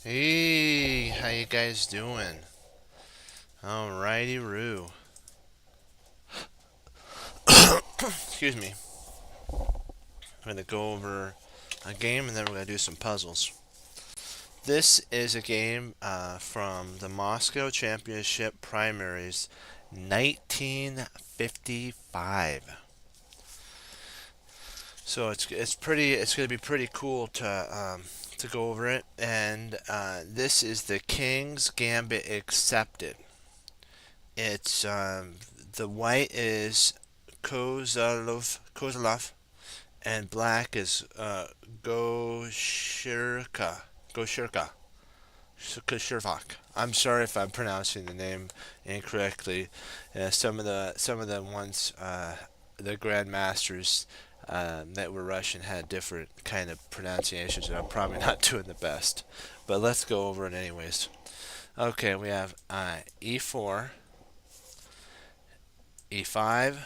Hey, how you guys doing? Alrighty, Roo. Excuse me. I'm gonna go over a game and then we're gonna do some puzzles. This is a game from the Moscow Championship Primaries, 1955. So it's gonna be pretty cool to go over it. And this is the King's Gambit Accepted. It's the white is Kozlov, and black is Goshirka, Koshirvak. I'm sorry if I'm pronouncing the name incorrectly. Some of the ones the grandmasters that were Russian had different kind of pronunciations, and I'm probably not doing the best. But let's go over it anyways. Okay, we have E4, E5.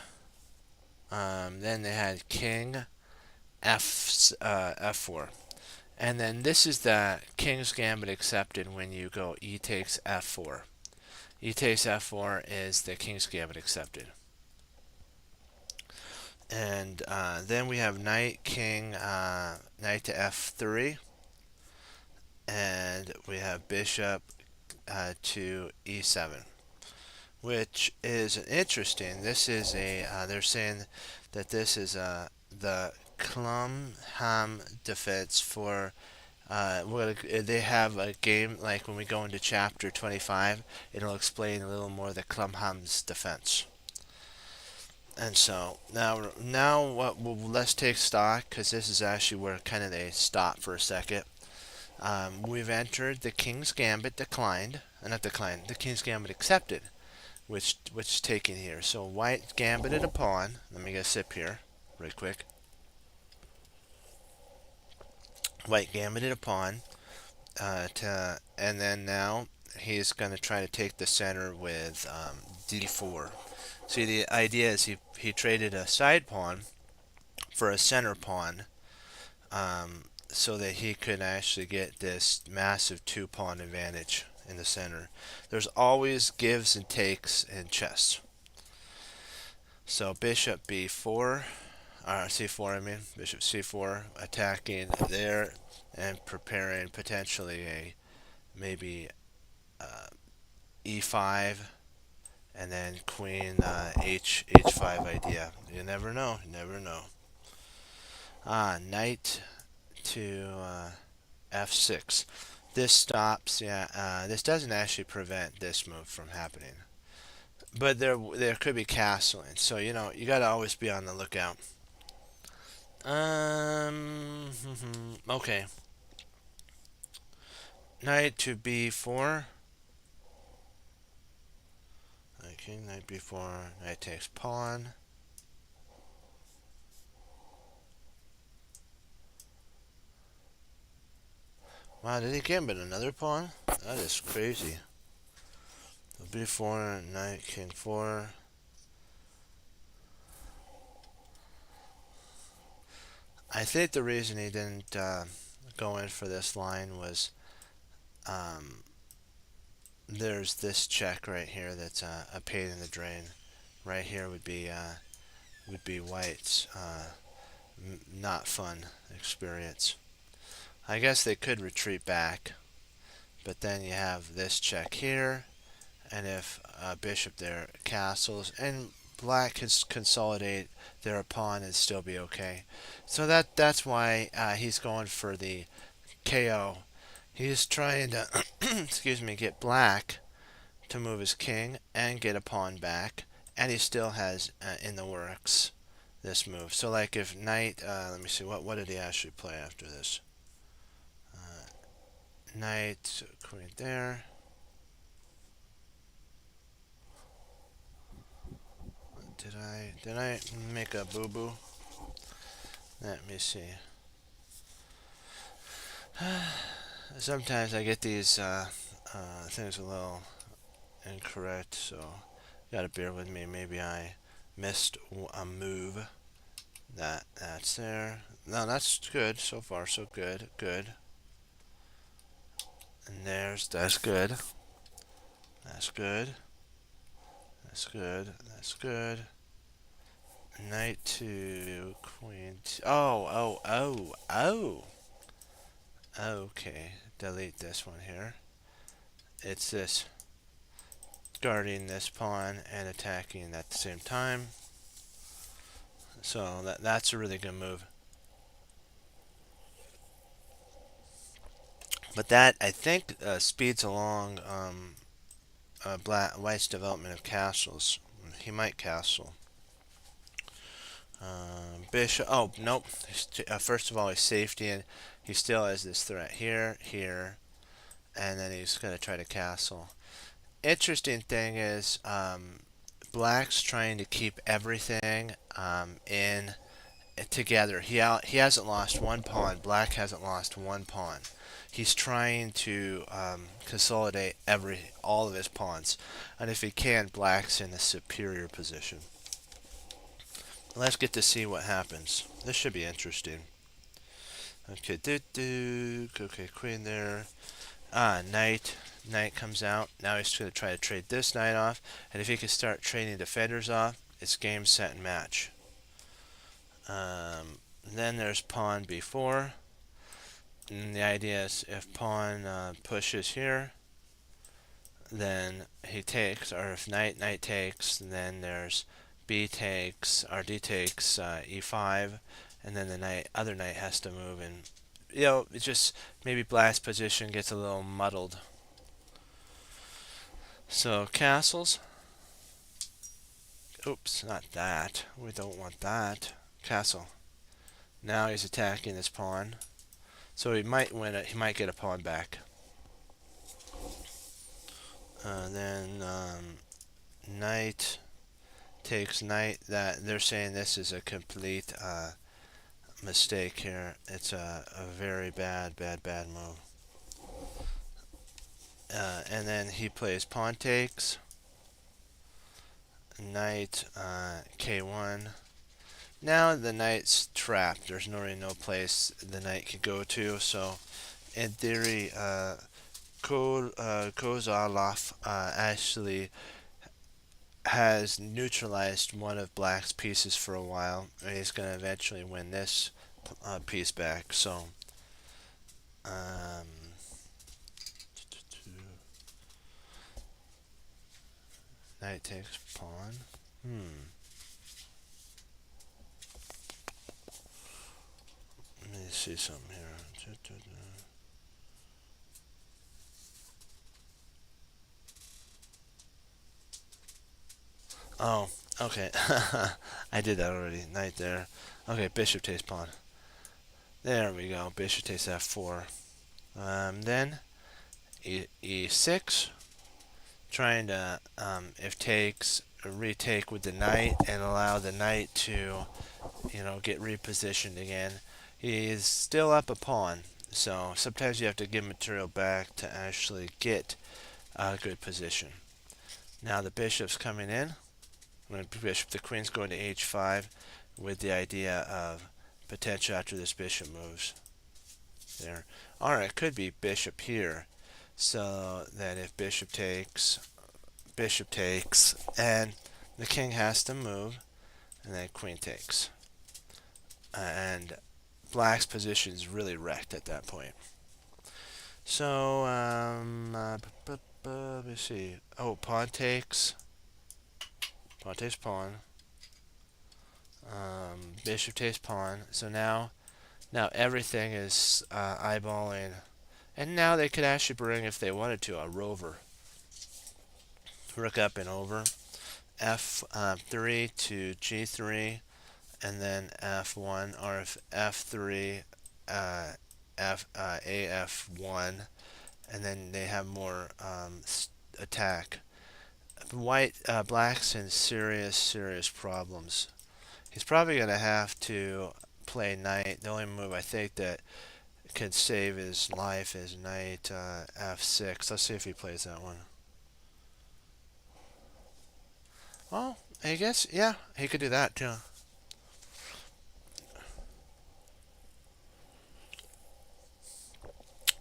Then they had King F4. And then this is the King's Gambit Accepted when you go E takes F4. E takes F4 is the King's Gambit Accepted. And then we have Knight, King, Knight to F3. And we have Bishop to E7, which is interesting. This is they're saying that this is the Clumham defense for they have a game like when we go into chapter 25, it'll explain a little more the Clumham's defense. And so now let's take stock because this is actually where kind of they stop for a second. We've entered the King's Gambit declined, not declined, the King's Gambit accepted, which is taken here. So white gambited a pawn. Let me get a sip here, right quick. White gambited a pawn, and then now he's going to try to take the center with d4. See, the idea is he traded a side pawn for a center pawn, so that he could actually get this massive two pawn advantage in the center. There's always gives and takes in chess. So bishop b4, c4, I mean, bishop c4, attacking there and preparing potentially a maybe e5 and then queen h5 idea. You never know. You never know. Knight to f6. This stops. Yeah, this doesn't actually prevent this move from happening, but there could be castling. So you got to always be on the lookout. Okay. Knight to b4. Okay, knight b4. Knight takes pawn. Wow, did he gambit another pawn? That is crazy. So b4, knight, king 4. I think the reason he didn't go in for this line was um, there's this check right here that's a pain in the drain. Right here would be white's not fun experience. I guess they could retreat back, but then you have this check here, and if bishop there castles, and black can consolidate their pawn and still be okay. So that's why he's going for the KO. He's trying to excuse me, get black to move his king and get a pawn back, and he still has in the works this move. So like if knight, let me see, what did he actually play after this? Knight, queen there. Did I make a boo boo? Let me see. Sometimes I get these things a little incorrect, so you gotta bear with me. Maybe I missed a move. That's there. No, that's good so far. So good, good. And that's good. That's good. That's good. That's good. Knight to queen. Oh. Okay. Delete this one here. It's this guarding this pawn and attacking at the same time. So that's a really good move. But that, I think, speeds along White's development of castles. He might castle. Bishop. Oh, nope. First of all, he's safety, and he still has this threat here, here, and then he's going to try to castle. Interesting thing is, Black's trying to keep everything in together. He hasn't lost one pawn. Black hasn't lost one pawn. He's trying to consolidate all of his pawns, and if he can, Black's in a superior position. Let's get to see what happens. This should be interesting. Okay, okay, queen there. Knight. Knight comes out. Now he's going to try to trade this knight off, and if he can start trading defenders off, it's game, set, and match. Then there's pawn b4. And the idea is if pawn pushes here, then he takes, or if knight takes, then there's b takes, or d takes e5, and then the other knight has to move, and it's just maybe Black's position gets a little muddled. So castles. Oops, not that. We don't want that. Castle. Now he's attacking this pawn. So he might win it. He might get a pawn back. Then knight takes knight. That they're saying this is a complete mistake here. It's a very bad move. And then he plays pawn takes. Knight k1. Now the knight's trapped. There's really no place the knight could go to. So in theory, Kozlov actually has neutralized one of Black's pieces for a while, and he's going to eventually win this piece back. So, knight takes pawn. Let me see something here. Oh, okay. I did that already. Knight there. Okay, bishop takes pawn. There we go. Bishop takes f4. Then e6. Trying to, if takes, retake with the knight and allow the knight to, get repositioned again. He is still up a pawn, so sometimes you have to give material back to actually get a good position. Now the bishop's coming in. The queen's going to h5 with the idea of potential after this bishop moves. There. Alright, it could be bishop here. So that if bishop takes, and the king has to move, and then queen takes. And Black's position is really wrecked at that point. So, let me see. Oh, pawn takes. Pawn takes pawn. Bishop takes pawn. So now everything is eyeballing. And now they could actually bring, if they wanted to, a rover. Rook up and over. F3 to G3, and then F1, or if F3, AF1, and then they have more attack. Black's in serious problems. He's probably going to have to play knight. The only move I think that could save his life is knight F6. Let's see if he plays that one. Oh, I guess, yeah, he could do that too.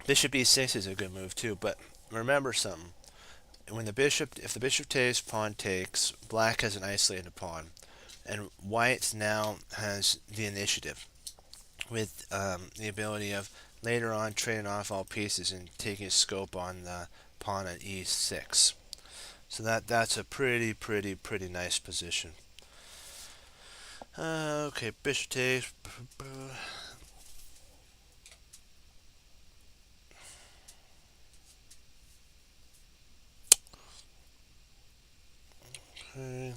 Bishop e6 is a good move too, but remember something. If the bishop takes, pawn takes, black has an isolated pawn, and white now has the initiative with the ability of later on trading off all pieces and taking a scope on the pawn at e6. So that's a pretty nice position. Okay, bishop takes. Okay.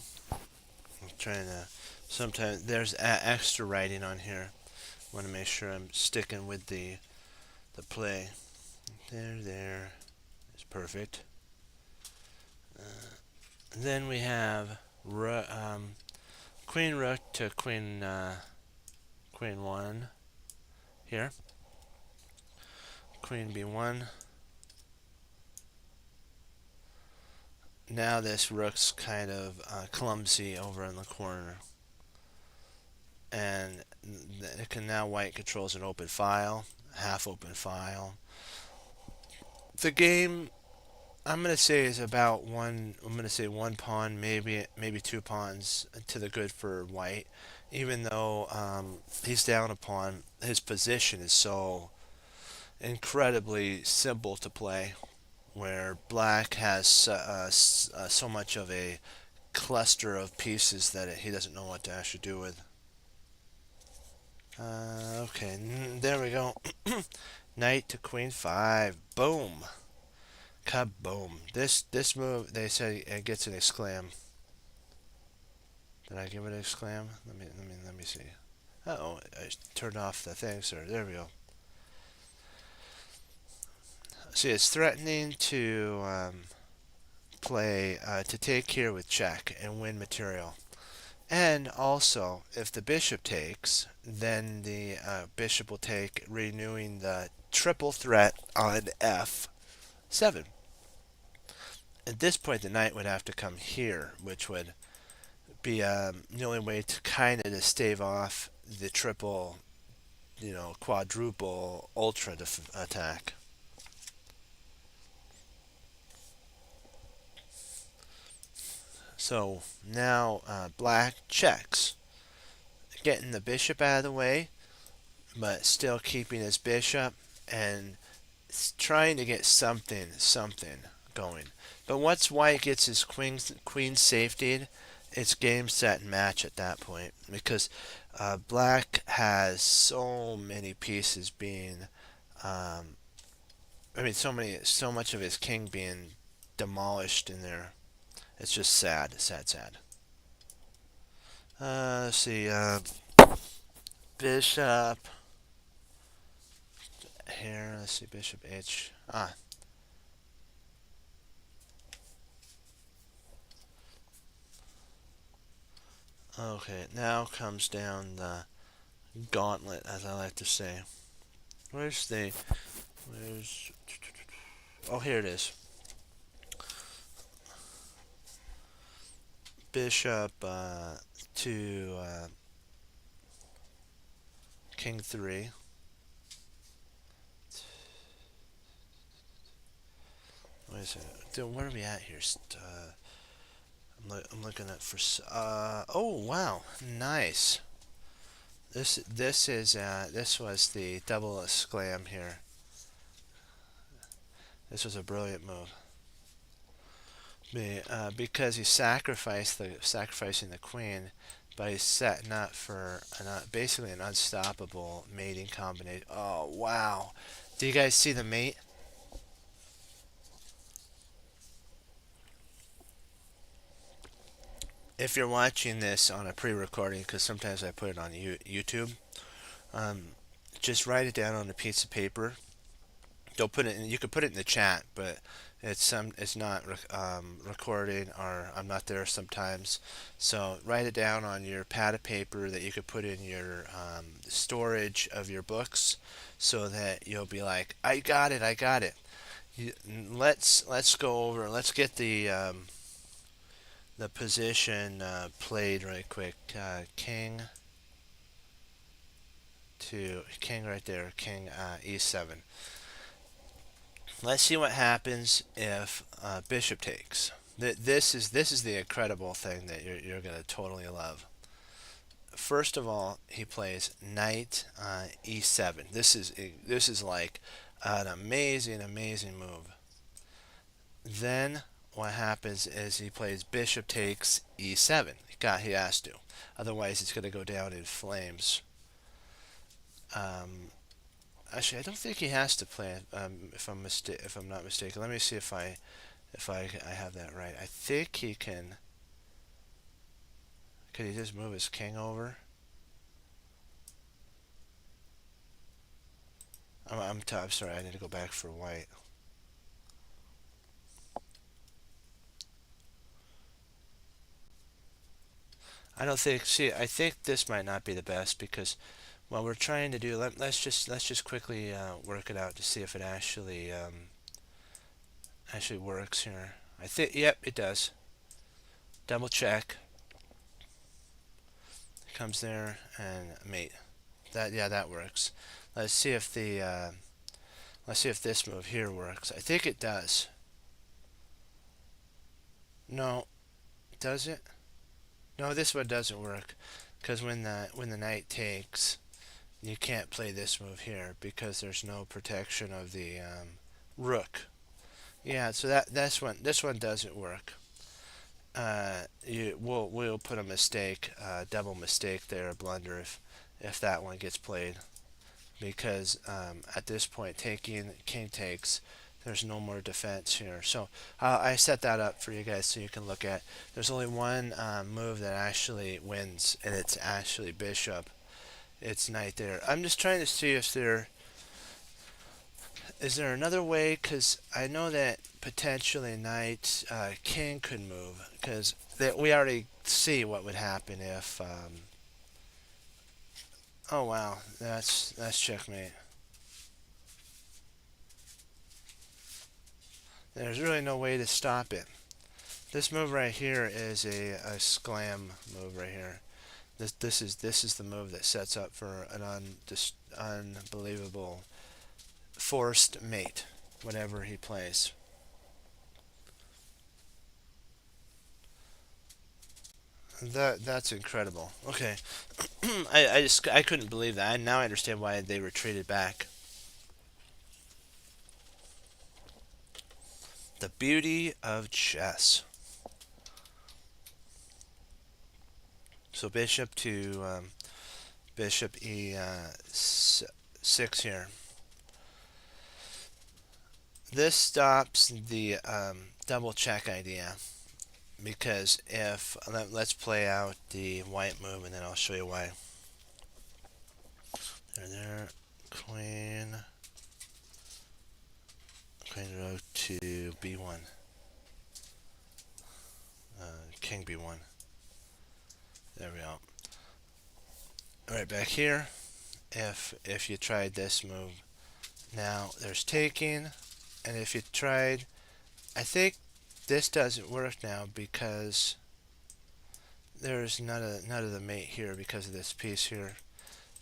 I'm trying to. Sometimes there's extra writing on here. Want to make sure I'm sticking with the play. There. It's perfect. Then we have queen rook to queen one here. Queen b1. Now this rook's kind of clumsy over in the corner, and it can now white controls an open file, half open file. The game I'm gonna say is about one. I'm gonna say one pawn, maybe two pawns to the good for white. Even though he's down a pawn, his position is so incredibly simple to play. Where black has so much of a cluster of pieces that he doesn't know what to actually do with. Okay, there we go. Knight to queen five. Boom. Kaboom. This move, they say it gets an exclam. Did I give it an exclam? Let me see. Uh-oh, I turned off the thing, sir. There we go. See, it's threatening to play to take here with check and win material. And also, if the bishop takes, then the bishop will take, renewing the triple threat on f7. At this point, the knight would have to come here, which would be the only way to kind of stave off the triple, quadruple ultra attack. So now black checks, getting the bishop out of the way, but still keeping his bishop and trying to get something going. But once white gets his queen safetied, it's game, set, and match at that point because black has so many pieces being, so much of his king being demolished in there. It's just sad. Let's see, bishop here. Let's see, bishop h. Okay, now comes down the gauntlet, as I like to say. Where's oh, here it is. Bishop to king 3. Wait a second. Dude, where are we at here? I'm looking at for. Oh wow, nice. This was the double exclam here. This was a brilliant move. Because he's sacrificing the queen, but he's setting up for basically an unstoppable mating combination. Oh wow! Do you guys see the mate? If you're watching this on a pre-recording, because sometimes I put it on YouTube, um, just write it down on a piece of paper. Don't put it in. You could put it in the chat, but it's not recording, or I'm not there sometimes. So write it down on your pad of paper that you could put in your storage of your books, so that you'll be like, I got it. Let's go over. Let's get the position played right quick. King right there. King e7. Let's see what happens if bishop takes. This is the incredible thing that you're gonna totally love. First of all, he plays knight e7. This is like an amazing move. Then what happens is he plays bishop takes e7. He has to, otherwise it's gonna go down in flames. Um, Actually, I don't think he has to play it. If I'm not mistaken, let me see if I have that right. I think he can. Could he just move his king over? I'm sorry. I need to go back for white. I don't think. See, I think this might not be the best because what we're trying to do. Let's just quickly work it out to see if it actually works here. I think. Yep, it does. Double check. Comes there and mate. That works. Let's see if the let's see if this move here works. I think it does. No, does it? No, this one doesn't work because when the knight takes, you can't play this move here because there's no protection of the rook. Yeah, so this one doesn't work. We'll put a mistake, double mistake there, a blunder if that one gets played because at this point taking king takes, there's no more defense here. So I set that up for you guys so you can look at. There's only one move that actually wins, and it's actually bishop. It's knight there. I'm just trying to see if there is there another way, because I know that potentially knight king could move, because we already see what would happen if. Oh wow, that's checkmate. There's really no way to stop it. This move right here is a sclam move right here. This is the move that sets up for an unbelievable forced mate, whatever he plays. That's incredible. Okay, I couldn't believe that. Now I understand why they retreated back. The beauty of chess. So bishop e6 here. This stops the double check idea because if let's play out the white move and then I'll show you why. There, queen rook to b1, king b1. There we go. Right back here. If you tried this move, now there's taking, and if you tried, I think this doesn't work now because there's none of the mate here because of this piece here.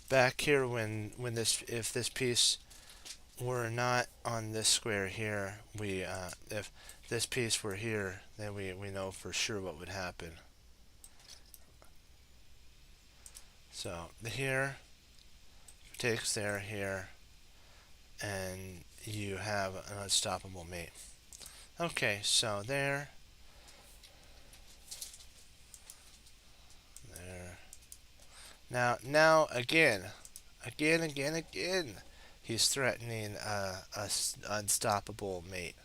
Back here, when this if this piece were not on this square here, if this piece were here, then we know for sure what would happen. So here takes there here, and you have an unstoppable mate. Okay, so there. Now again, he's threatening a unstoppable mate,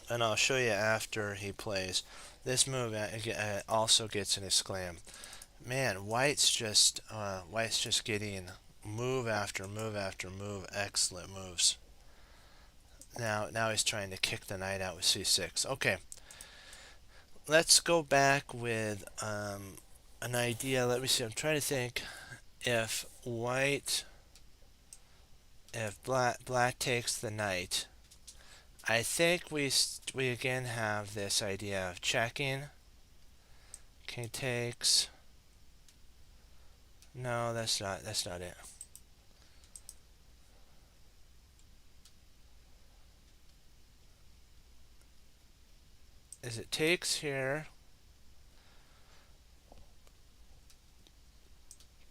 and I'll show you after he plays. This move also gets an exclam. Man, White's just getting move after move after move, excellent moves. Now he's trying to kick the knight out with c6. Okay, let's go back with an idea. Let me see. I'm trying to think if black takes the knight. I think we again have this idea of checking. King takes. No, that's not it. is it takes here.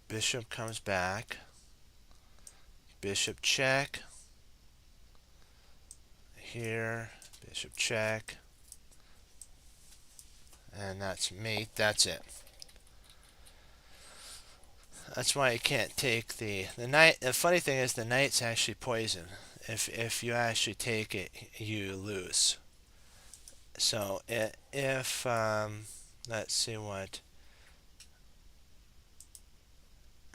Bishop comes back. Bishop check. Here. Bishop check. And that's mate. That's it. That's why you can't take the knight. The funny thing is the knight's actually poison. If you actually take it, you lose. So if let's see what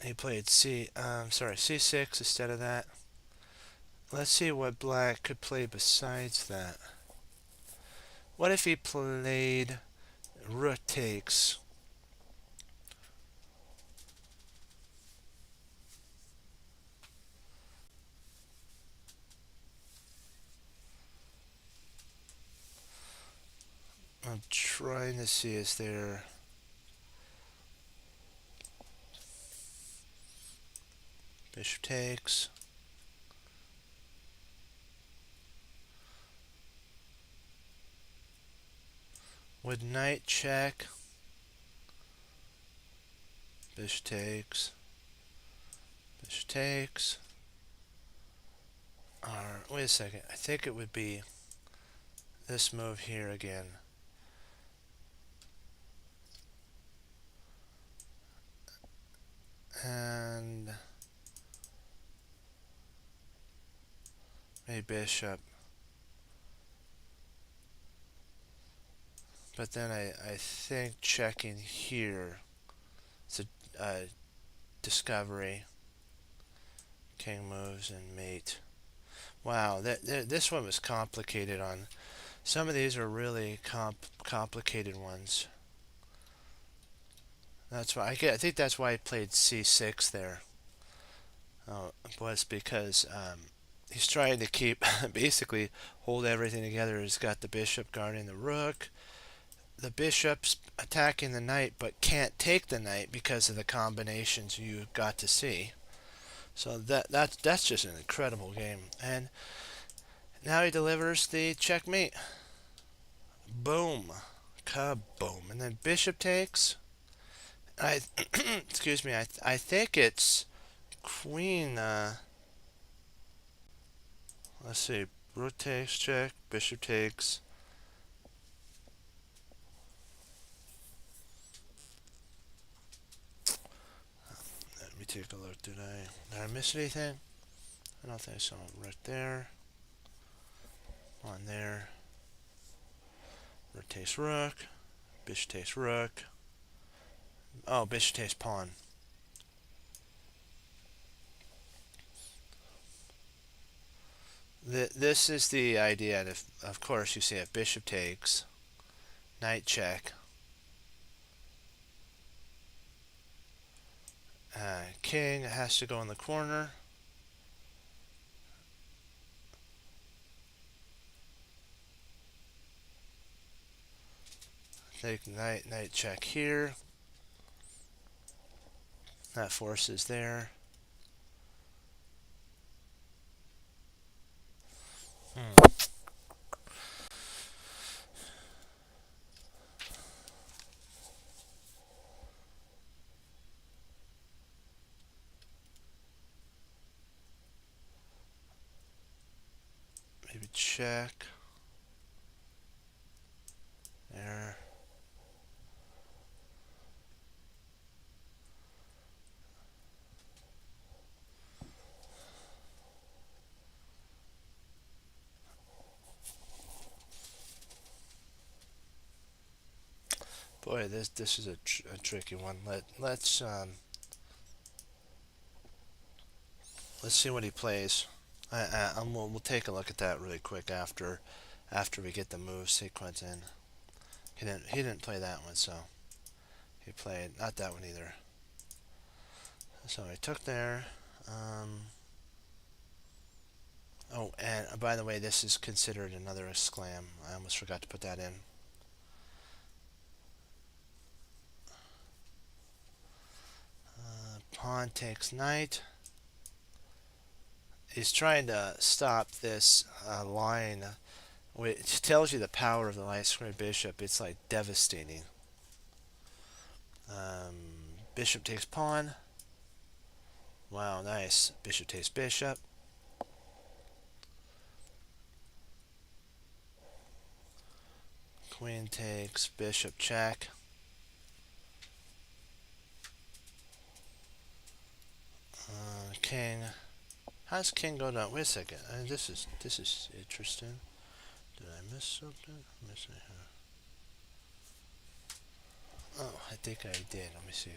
he played C6 instead of that. Let's see what black could play besides that. What if he played rook takes? I'm trying to see, is there... Bishop takes. Would knight check? Bishop takes. Bishop takes. Or, wait a second. I think it would be this move here again. And maybe bishop. But then I think checking here, it's a discovery. King moves and mate. Wow, this one was complicated. On some of these are really complicated ones. That's why I think that's why I played C6 there. Was because he's trying to keep basically hold everything together. He's got the bishop guarding the rook. The bishop's attacking the knight but can't take the knight because of the combinations you got to see. So that's just an incredible game. And now he delivers the checkmate. Boom. Kaboom. And then bishop takes. Excuse me, I think it's queen, let's see, rook takes, check, bishop takes. Let me take a look. Did I miss anything? I don't think so. Right there. On there. Rook takes rook. Bishop takes rook. Oh, bishop takes pawn. This is the idea. And of course, you see if bishop takes, knight check. King has to go in the corner. Take knight check here. That force is there. Maybe check. There. Boy, this is a tricky one. Let's see what he plays. We'll take a look at that really quick after we get the move sequence in. He didn't play that one, so he played not that one either. So I took there. Oh, and by the way, this is considered another exclam. I almost forgot to put that in. Pawn takes knight. He's trying to stop this line which tells you the power of the light square bishop. It's like devastating. Bishop takes pawn. Wow, nice. Bishop takes bishop. Queen takes bishop check. King. How does king go down? Wait a second. This is interesting. Did I miss something? Missing here. Oh, I think I did. Let me see.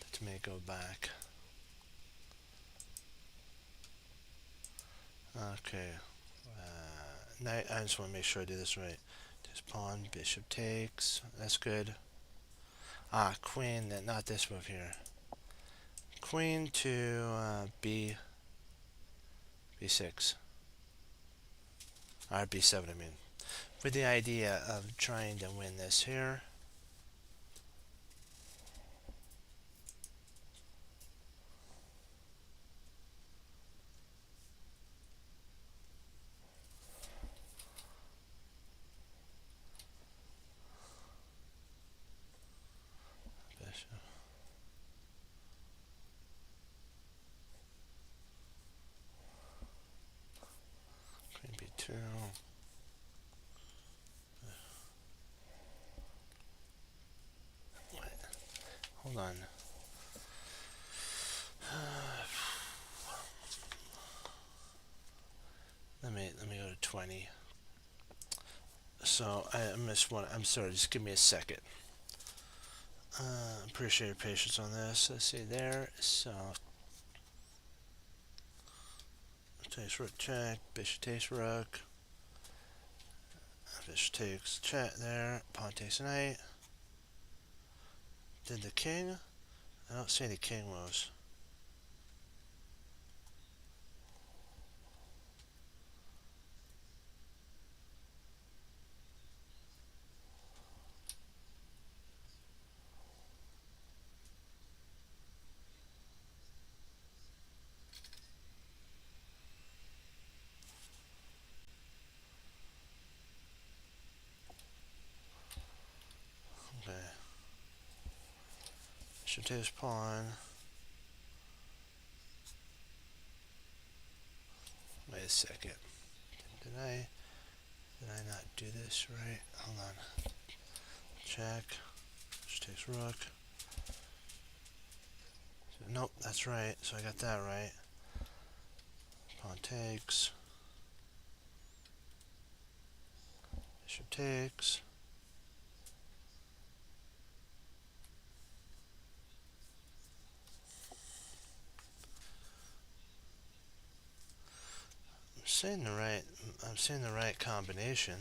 Let me go back. Okay. I just want to make sure I do this right. This pawn, bishop takes. That's good. Ah, queen. Not this move here. Queen to b6. Or b7, I mean. With the idea of trying to win this here. Bishop. Queen b2. Wait. Hold on. Let me go to 20. So I missed one. I'm sorry. Just give me a second. Appreciate your patience on this. Let's see there. So takes rook check. Bishop takes rook. Bishop takes check there. Pawn takes knight. Did the king? I don't see any king moves. Okay. Bishop takes pawn. Wait a second. Did I not do this right? Hold on. Check. Bishop takes rook. So, nope, that's right. So I got that right. Pawn takes. Bishop takes. I'm saying the right combination.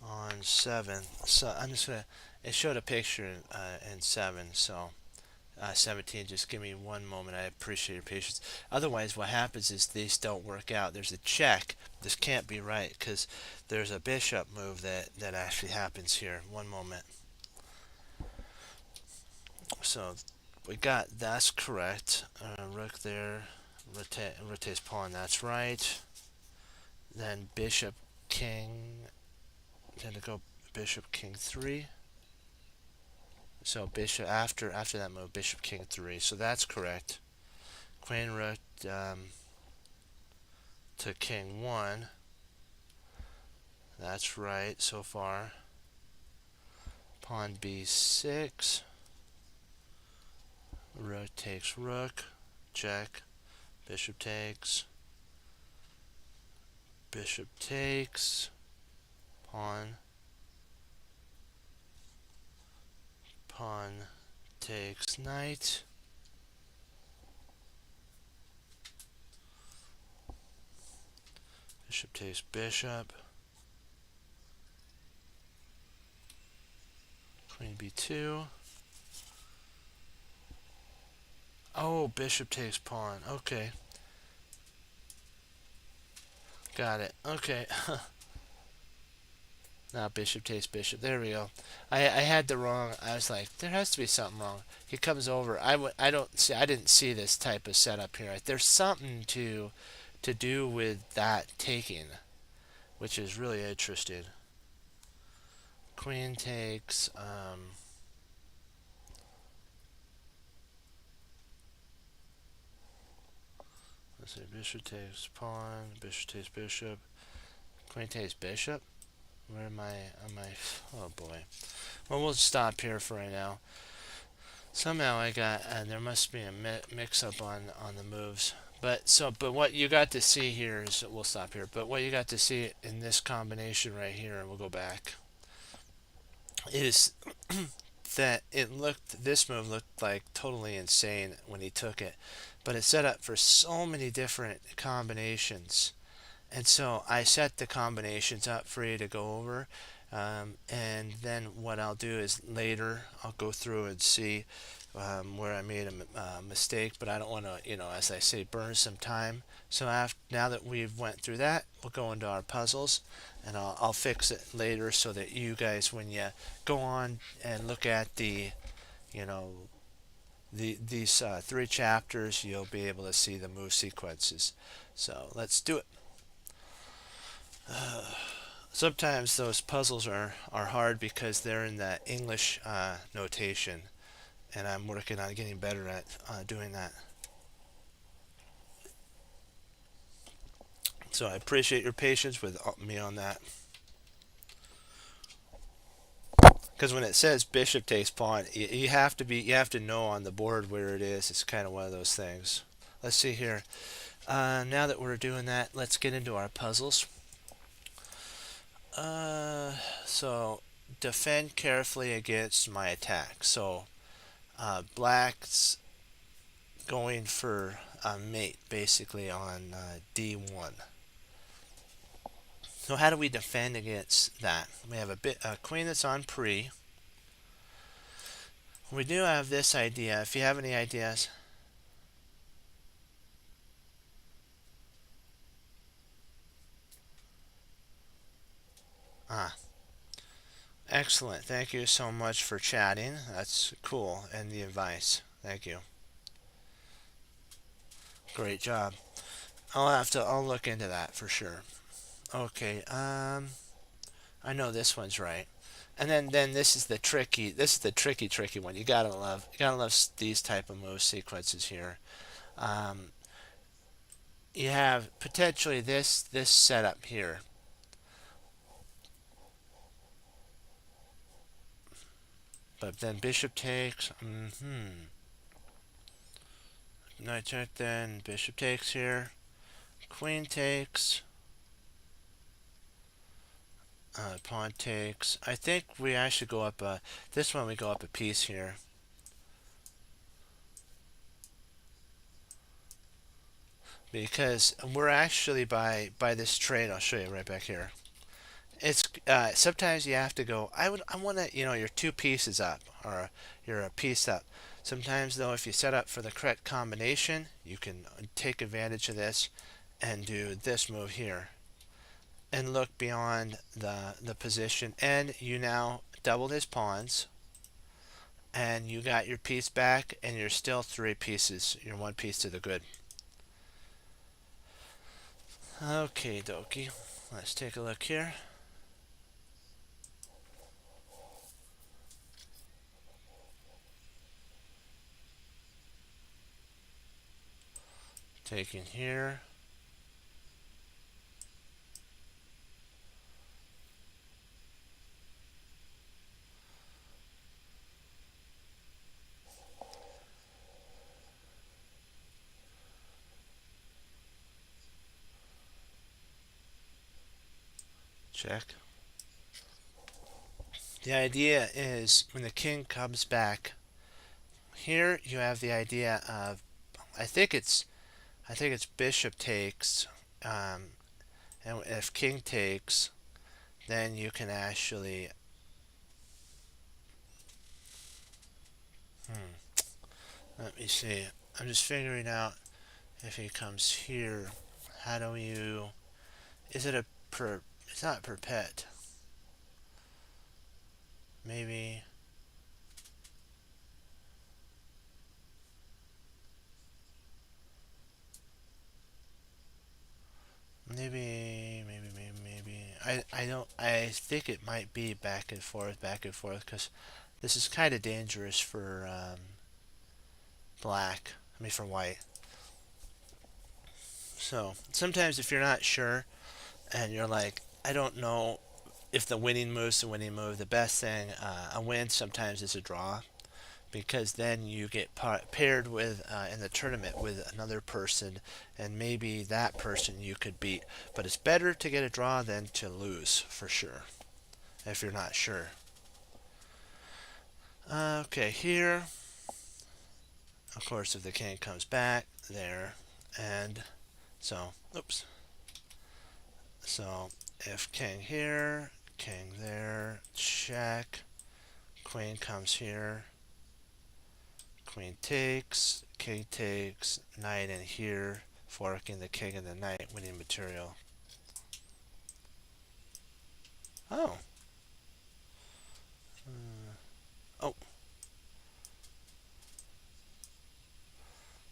On 7. So I'm just gonna. It showed a picture in 7. So 17. Just give me one moment. I appreciate your patience. Otherwise, what happens is these don't work out. There's a check. This can't be right because there's a bishop move that actually happens here. One moment. So we got that's correct. Rook there. Rotates pawn. That's right. Then bishop king. Then to go bishop king 3. So bishop after that move, bishop king 3. So that's correct. Queen rook to king 1. That's right so far. Pawn b6. Rook takes rook. Check. Bishop takes. Bishop takes. Pawn. Pawn takes knight. Bishop takes bishop. Queen b2. Oh, bishop takes pawn. Okay. Got it. Okay. Now bishop takes bishop. There we go. I had the wrong. I was like, there has to be something wrong. He comes over. I didn't see this type of setup here. There's something to to do with that taking, which is really interesting. Queen takes, let's see, bishop takes pawn, bishop takes bishop, queen takes bishop. Where am I, oh boy. Well, we'll stop here for right now. Somehow I got, there must be a mix-up on the moves. But what you got to see here is, we'll stop here, but what you got to see in this combination right here, and we'll go back, is that this move looked like totally insane when he took it, but it's set up for so many different combinations. And so I set the combinations up for you to go over, and then what I'll do is later I'll go through and see where I made a mistake, but I don't want to, as I say, burn some time. So now that we've went through that, we'll go into our puzzles, and I'll fix it later so that you guys, when you go on and look at you know, these 3 chapters, you'll be able to see the move sequences. So let's do it. Sometimes those puzzles are hard because they're in the English notation, and I'm working on getting better at doing that. So I appreciate your patience with me on that. Because when it says bishop takes pawn, you have to know on the board where it is. It's kind of one of those things. Let's see here. Now that we're doing that, let's get into our puzzles. So defend carefully against my attack. So black's going for a mate basically on D1. So how do we defend against that? We have a queen that's on pre. We do have this idea. If you have any ideas. Excellent. Thank you so much for chatting. That's cool. And the advice. Thank you. Great job. I'll look into that for sure. Okay. I know this one's right. And then this is the tricky one. You gotta love these type of move sequences here. You have potentially this setup here. But then bishop takes. Knight check, then bishop takes here. Queen takes. Pawn takes. I think we actually go up this one we go up a piece here. Because we're actually by this trade, I'll show you right back here. It's sometimes you have to go. I want to, you're 2 pieces up, or you're a piece up. Sometimes though, if you set up for the correct combination, you can take advantage of this and do this move here, and look beyond the position, and you now doubled his pawns, and you got your piece back, and you're still 3 pieces. You're 1 piece to the good. Okay, dokie. Let's take a look here. Taking here. Check. The idea is when the king comes back, here you have the idea of, I think it's bishop takes, and if king takes, then you can actually let me see. I'm just figuring out if he comes here. How do you? Is it it's not perpet. Maybe. think it might be back and forth, because this is kind of dangerous for black. I mean, for white. So sometimes if you're not sure and you're like, I don't know if the winning move's the winning move, the best thing, a win sometimes is a draw, because then you get paired with in the tournament with another person, and maybe that person you could beat. But it's better to get a draw than to lose, for sure, if you're not sure. Okay, here, of course, if the king comes back, there, and so, oops. So, if king here, king there, check, queen comes here, queen takes, king takes, knight in here, forking the king and the knight, winning material. Oh. Oh,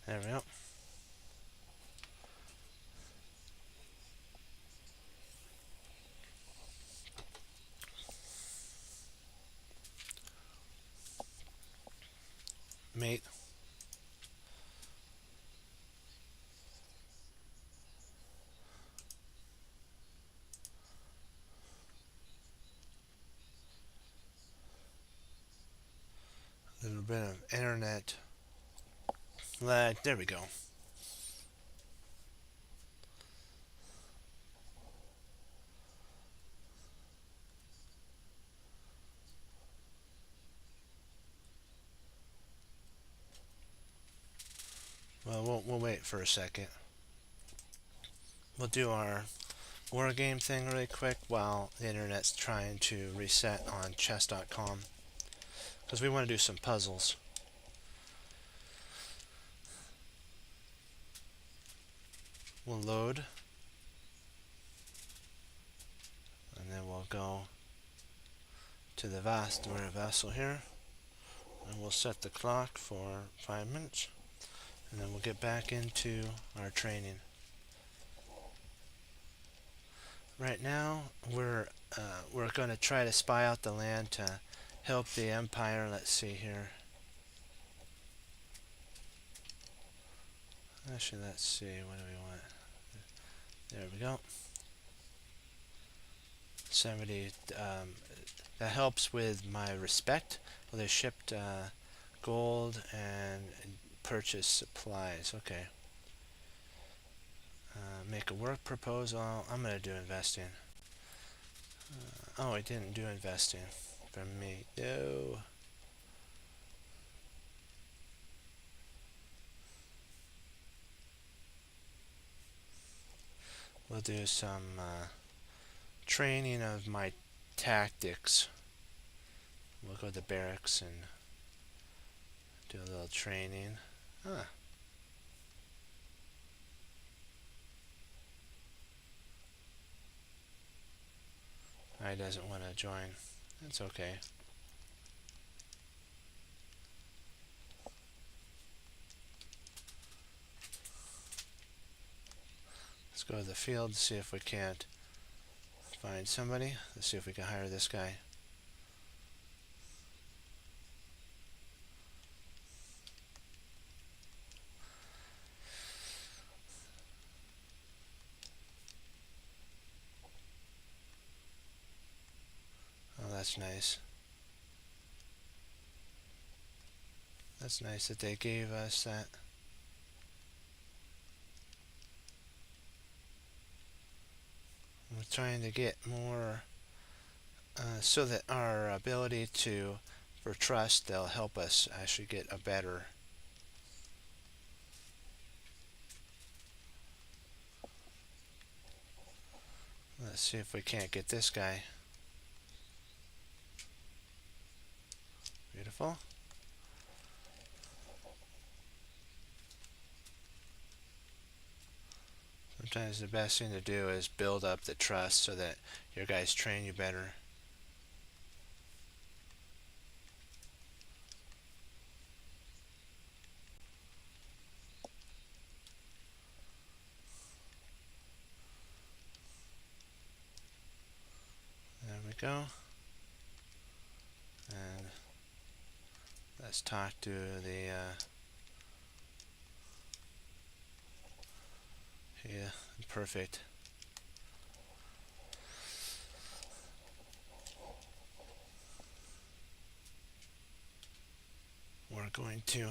there we go. Mate. A little bit of internet lag. There we go. Well, we'll wait for a second. We'll do our war game thing really quick while the internet's trying to reset on chess.com, because we want to do some puzzles. We'll load, and then we'll go to the vessel here, and we'll set the clock for 5 minutes, and then we'll get back into our training. Right now, we're going to try to spy out the land to help the empire. Let's see here. Actually, let's see. What do we want? There we go. 70. That helps with my respect. Well, they shipped gold and purchase supplies. Okay. Make a work proposal. I'm going to do investing. Oh, I didn't do investing for me. No. We'll do some training of my tactics. We'll go to the barracks and do a little training. Huh. I doesn't want to join. That's okay. Let's go to the field to see if we can't find somebody. Let's see if we can hire this guy. Oh, that's nice. That's nice that they gave us that. We're trying to get more so that our ability to, for trust, they'll help us actually get a better. Let's see if we can't get this guy. Beautiful. Sometimes the best thing to do is build up the trust so that your guys train you better. There we go. And let's talk to the yeah, perfect. We're going to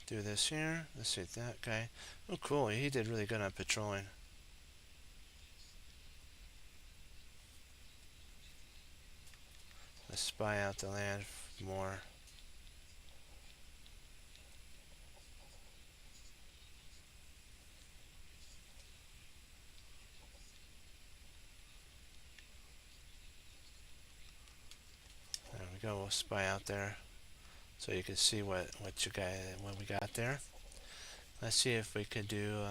do this here. Let's see that guy. Oh, cool. He did really good on patrolling. Let's spy out the land more. There we go. We'll spy out there so you can see what we got there. Let's see if we could do.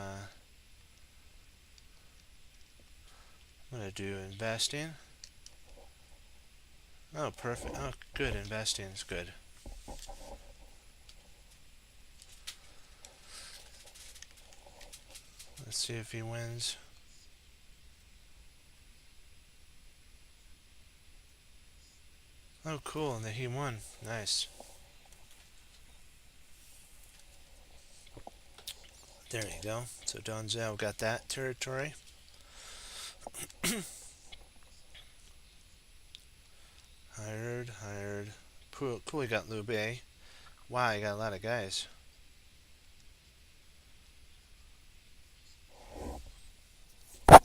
I'm gonna do investing. Oh, perfect. Oh, good. Investing is good. Let's see if he wins. Oh, cool. And he won. Nice. There you go. So Donzel got that territory. Hired. Cool, he got Liu Bei. Wow, he got a lot of guys.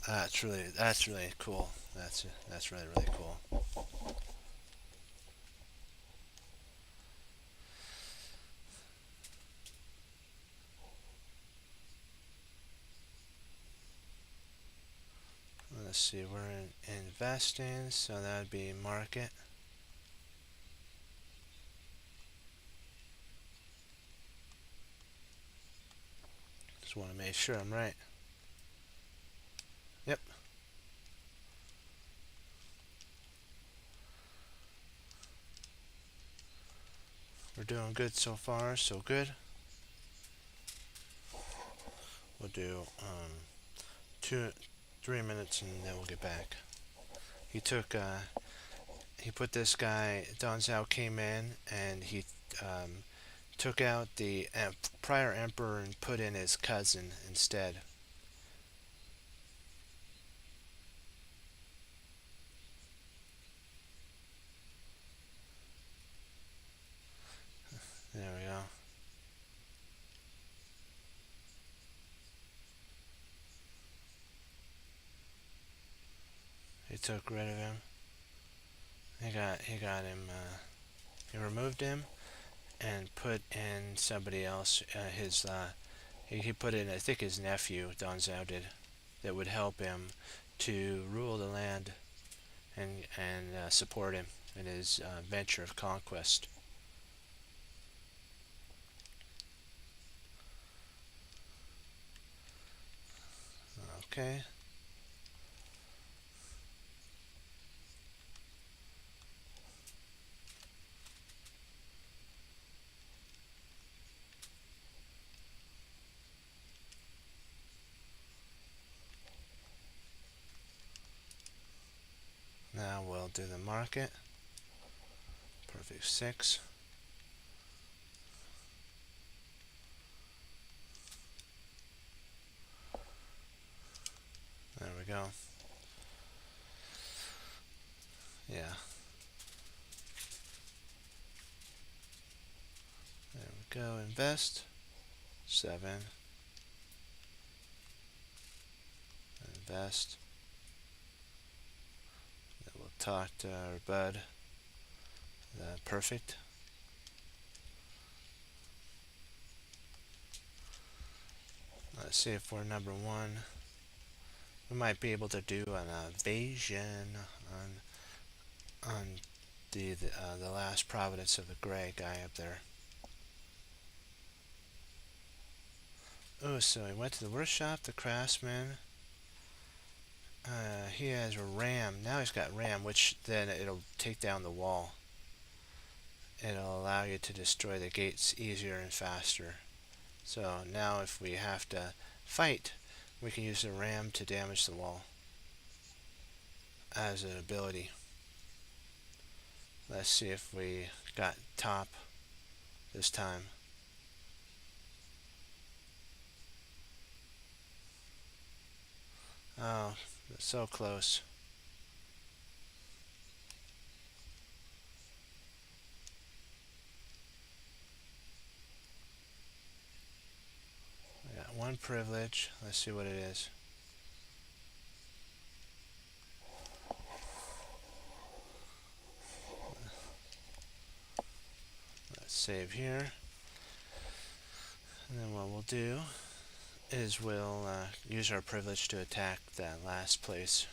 That's really cool. That's really cool. Let's see, we're in investing, so that would be market. Just want to make sure I'm right. Yep. We're doing good so far, so good. We'll do 3 minutes and then we'll get back. He took he put this guy. Don Zhao came in and he took out the prior emperor and put in his cousin instead. There we go. He took rid of him. He got him. He removed him and put in somebody else. He put in, I think, his nephew Don Zhao did, that would help him to rule the land and support him in his venture of conquest. Okay. Now we'll do the market. Perfect 6. There we go. Yeah. There we go. Invest. 7. Invest. Then we'll talk to our bud. Perfect. Let's see if we're number 1. We might be able to do an invasion on the last providence of the gray guy up there. Oh, so he went to the workshop, the craftsman. He has a ram. Now he's got ram, which then it'll take down the wall. It'll allow you to destroy the gates easier and faster. So now if we have to fight, we can use the ram to damage the wall. as an ability. Let's see if we got top this time. Oh, so close. I got one privilege. Let's see what it is. Let's save here. And then what we'll do is we'll use our privilege to attack that last place.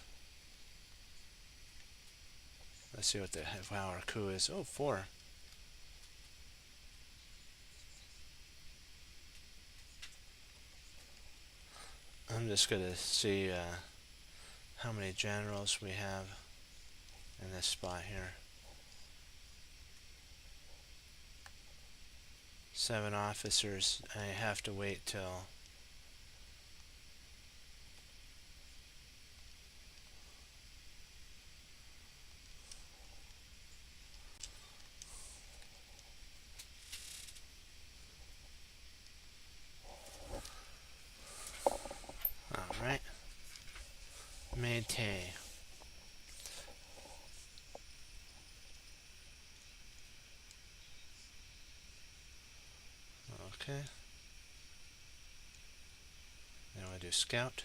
Let's see what how our coup is. Oh, 4. I'm just gonna see how many generals we have in this spot here. 7 officers. I have to wait till alright. Meitei. Okay. Now I do scout.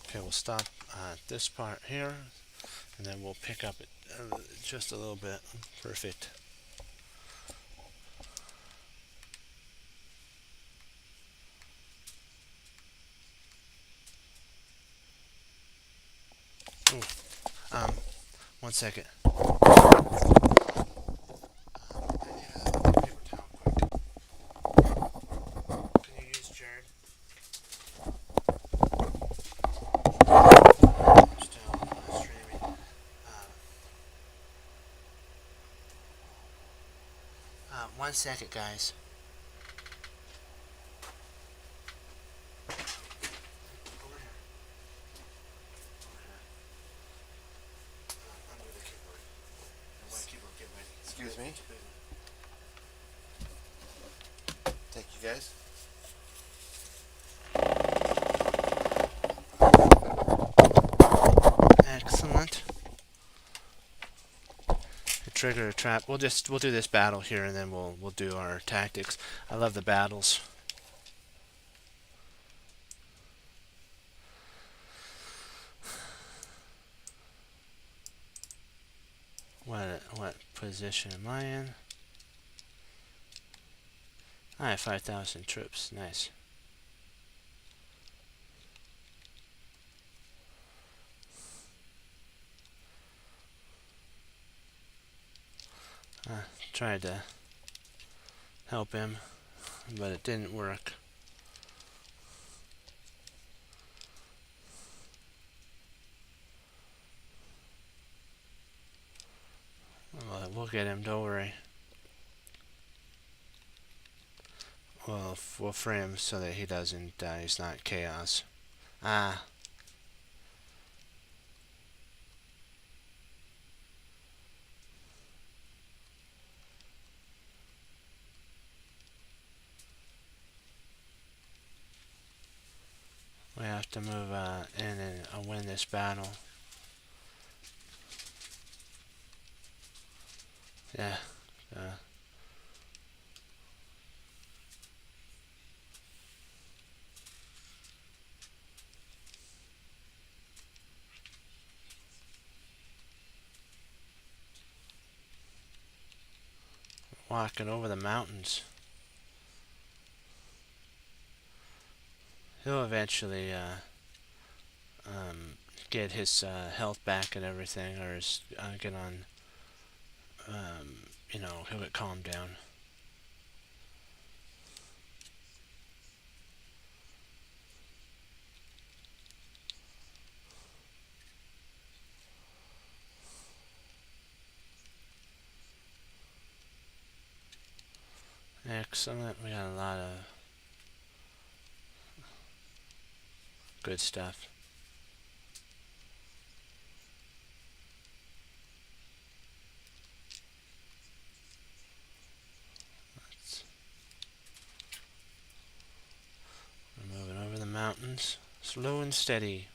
Okay, we'll stop this part here, and then we'll pick up it just a little bit. Perfect. Ooh. 1 second. Paper towel quick. Can you use Jared? I'm still streaming. 1 second, guys. Over here. Over here. Under the keyboard. The white keyboard, get ready. Excuse me. Thank you, guys. Excellent. Trigger a trap. We'll do this battle here, and then we'll do our tactics. I love the battles. What position am I in? I have 5,000 troops. Nice. Tried to help him, but it didn't work. We'll get him, don't worry. We'll free him so that he doesn't, he's not chaos. Ah. We have to move in and win this battle. Yeah. Walking over the mountains. He'll eventually get his health back and everything, or get on. He'll get calmed down. excellent. We got a lot of good stuff. We're moving over the mountains, slow and steady.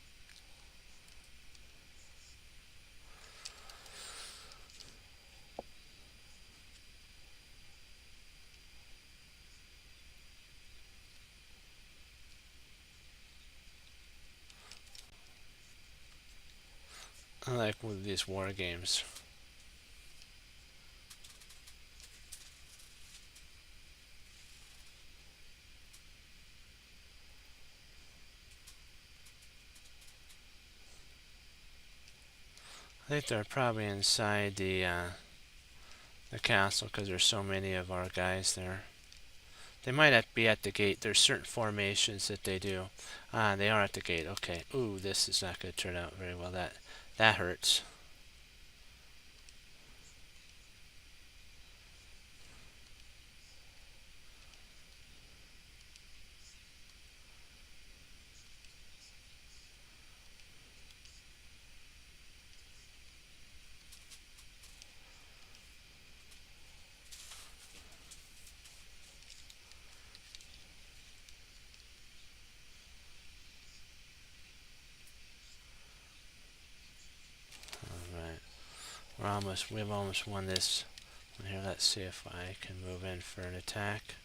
I like with these war games. I think they're probably inside the castle because there's so many of our guys there. They might be at the gate. There's certain formations that they do. They are at the gate. Okay. Ooh, this is not going to turn out very well. That hurts. All right. We've almost won this. Here, let's see if I can move in for an attack.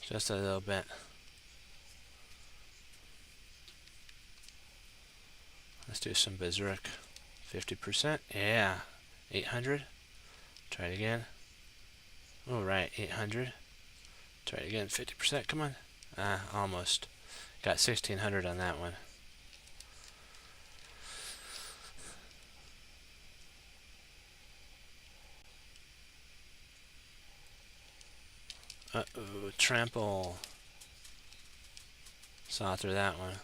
Just a little bit. Let's do some berserk. 50%. Yeah. 800. Try it again. Oh, right. 800. Try it again. 50%. Come on. Almost. Got 1600 on that one. Uh-oh. Trample. Saw through that one.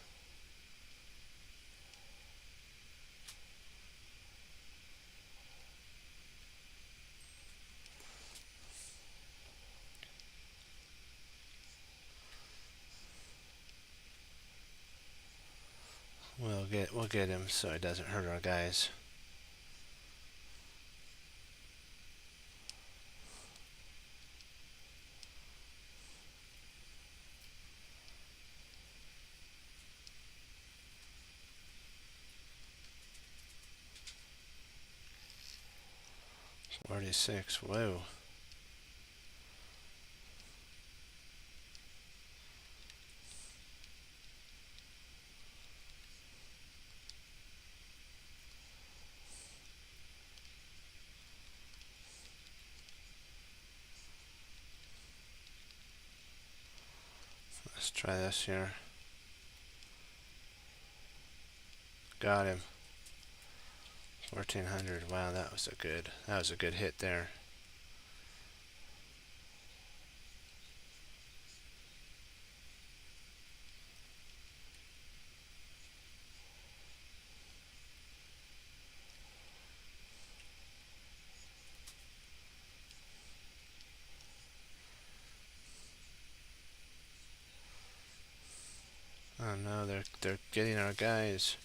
We'll get him so it doesn't hurt our guys. $46. Whoa. Let's try this here. Got him. 1400. Wow, that was a good hit there. Oh no, they're getting our guys.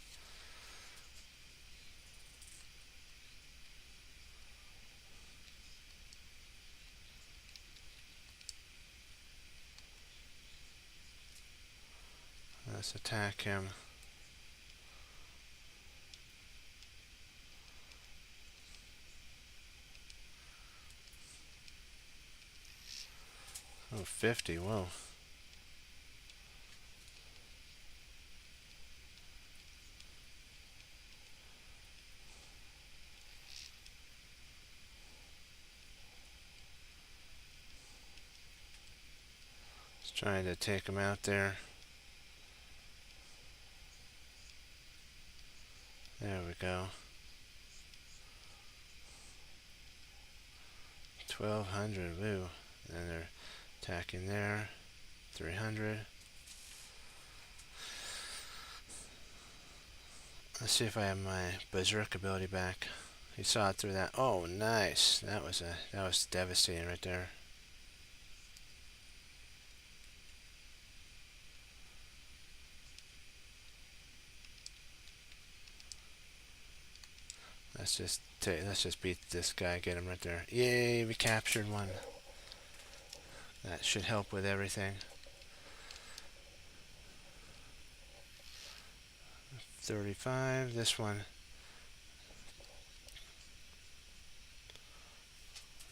Let's attack him. Oh, 50. Whoa. Just trying to take him out there. There we go. 1200. Woo. And they're attacking there. 300. Let's see if I have my berserk ability back. He saw it through that. Oh, nice. That was devastating right there. Let's just beat this guy. Get him right there. Yay! We captured one. That should help with everything. 35. This one.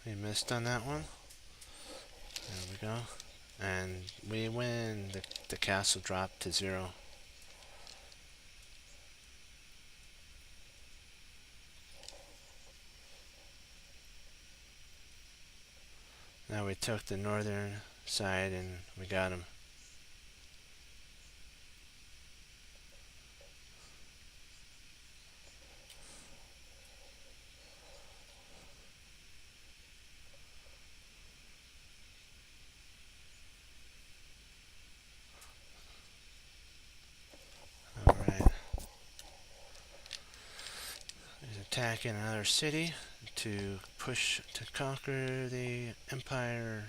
He missed on that one. There we go. And we win. The castle dropped to 0. Now we took the northern side and we got him. Alright. He's attacking another city to push to conquer the empire.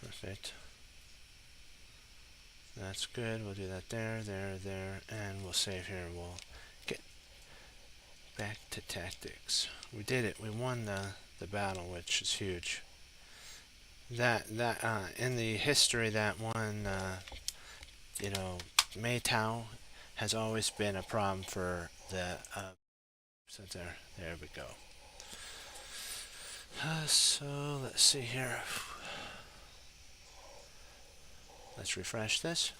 Perfect. That's good. We'll do that there, and we'll save here and we'll get back to tactics. We did it. We won the battle, which is huge. That in the history, that one, you know, Maytao has always been a problem for the so there we go. So let's see here. Let's refresh this.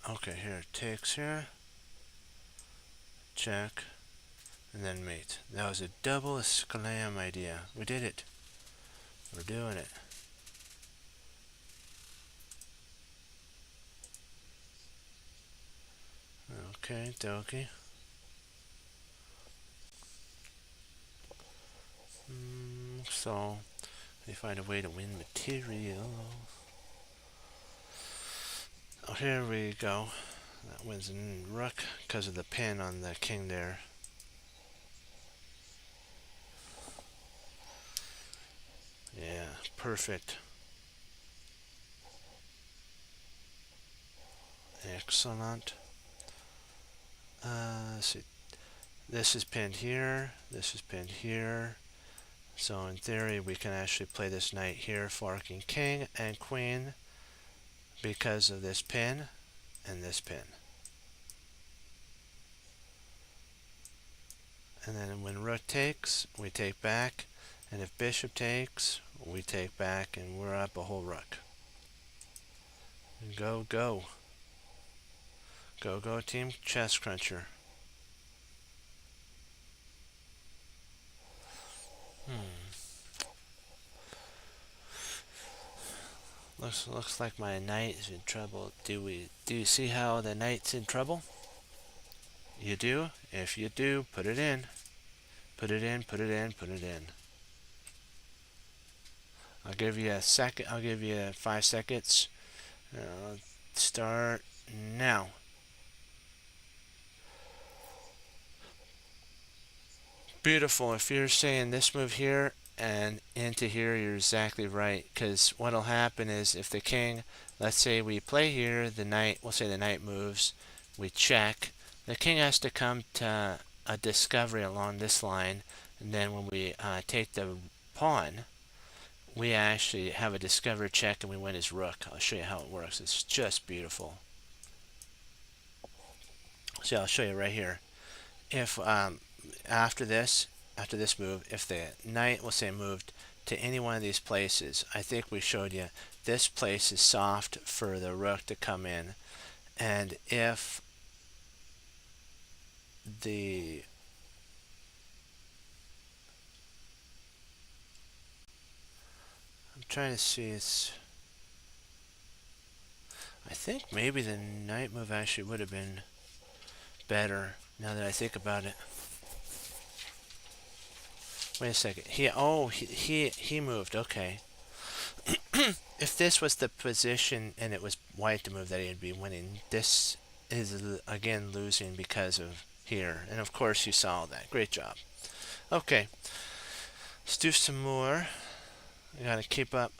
Okay, here it takes here. Check. And then mate. That was a double sclam idea. We did it. We're doing it. Okay, dokie. So, we find a way to win material. Oh, here we go. That wins in rook because of the pin on the king there. Yeah, perfect. Excellent. Let's see. This is pinned here. This is pinned here. So in theory, we can actually play this knight here, forking king and queen because of this pin and this pin. And then when rook takes, we take back. And if bishop takes, we take back, and we're up a whole rook. Go, go. Go, go, team chess cruncher. Looks like my knight is in trouble. Do you see how the knight's in trouble? You do? If you do, put it in. Put it in, put it in, put it in. I'll give you a second. I'll give you 5 seconds. Start now. Beautiful. If you're saying this move here and into here, you're exactly right. Because what'll happen is if the king, let's say we play here, the knight, we'll say the knight moves, we check. The king has to come to a discovery along this line, and then when we take the pawn, we actually have a discovery check and we win his rook. I'll show you how it works. It's just beautiful. So I'll show you right here. If after this move, if the knight, we'll say, moved to any one of these places, I think we showed you this place is soft for the rook to come in, And if the I'm trying to see, it's I think maybe the knight move actually would have been better now that I think about it. Wait a second. He moved. Okay. If this was the position and it was white to move that he'd be winning, this is again losing because of here. And of course you saw that. Great job. Okay. Let's do some more. I gotta keep up.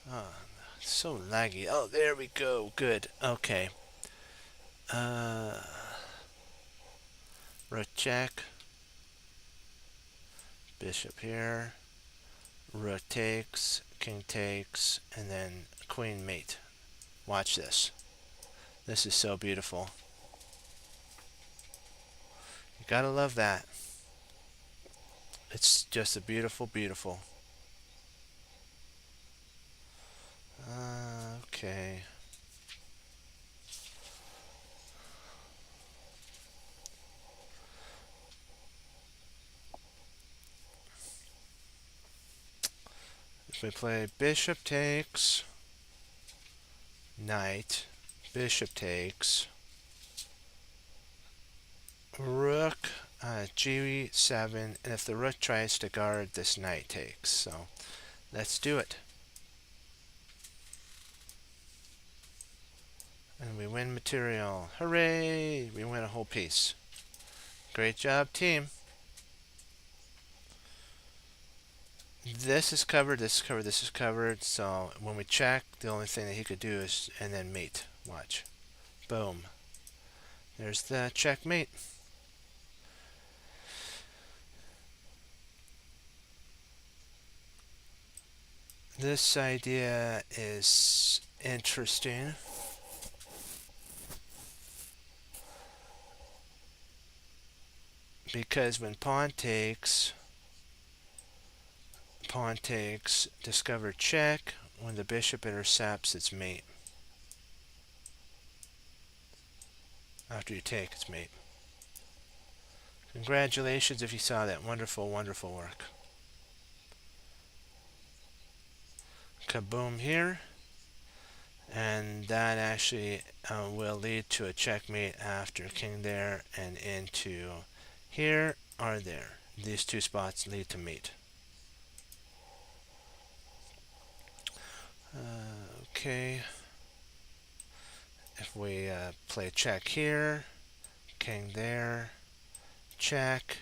Oh, it's so laggy. Oh, there we go. Good. Okay. Uh, rook check. Bishop here. Rook takes. King takes. And then queen mate. Watch this. This is so beautiful. You gotta love that. It's just a beautiful, beautiful. Okay. If we play bishop takes, knight, bishop takes, rook, g7, and if the rook tries to guard, this knight takes. So let's do it. And we win material. Hooray! We win a whole piece. Great job, team. This is covered, this is covered, this is covered. So when we check, the only thing that he could do is, and then mate. Watch. Boom. There's the checkmate. This idea is interesting. Because when pawn takes, discover check. When the bishop intercepts, it's mate. After you take, it's mate. Congratulations if you saw that. Wonderful, wonderful work. Kaboom here. And that actually will lead to a checkmate after king there and into here or there. These two spots lead to mate. Okay. If we play check here, king there, check,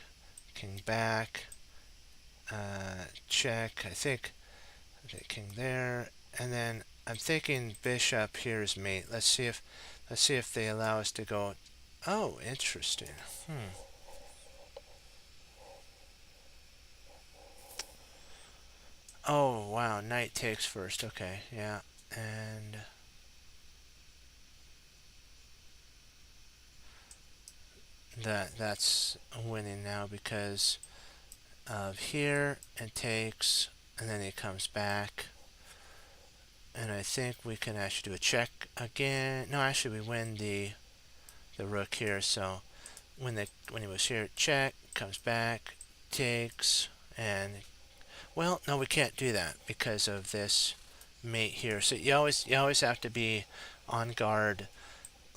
king back, check, I think king there, and then I'm thinking bishop here is mate. Let's see if they allow us to go. Oh, interesting. Oh, wow, knight takes first. Okay, yeah. And that's winning now because of here and takes, and then he comes back. And I think we can actually do a check again. No, actually we win the rook here. So when he was here, check, comes back, takes, and well, no, we can't do that because of this mate here. So you always have to be on guard,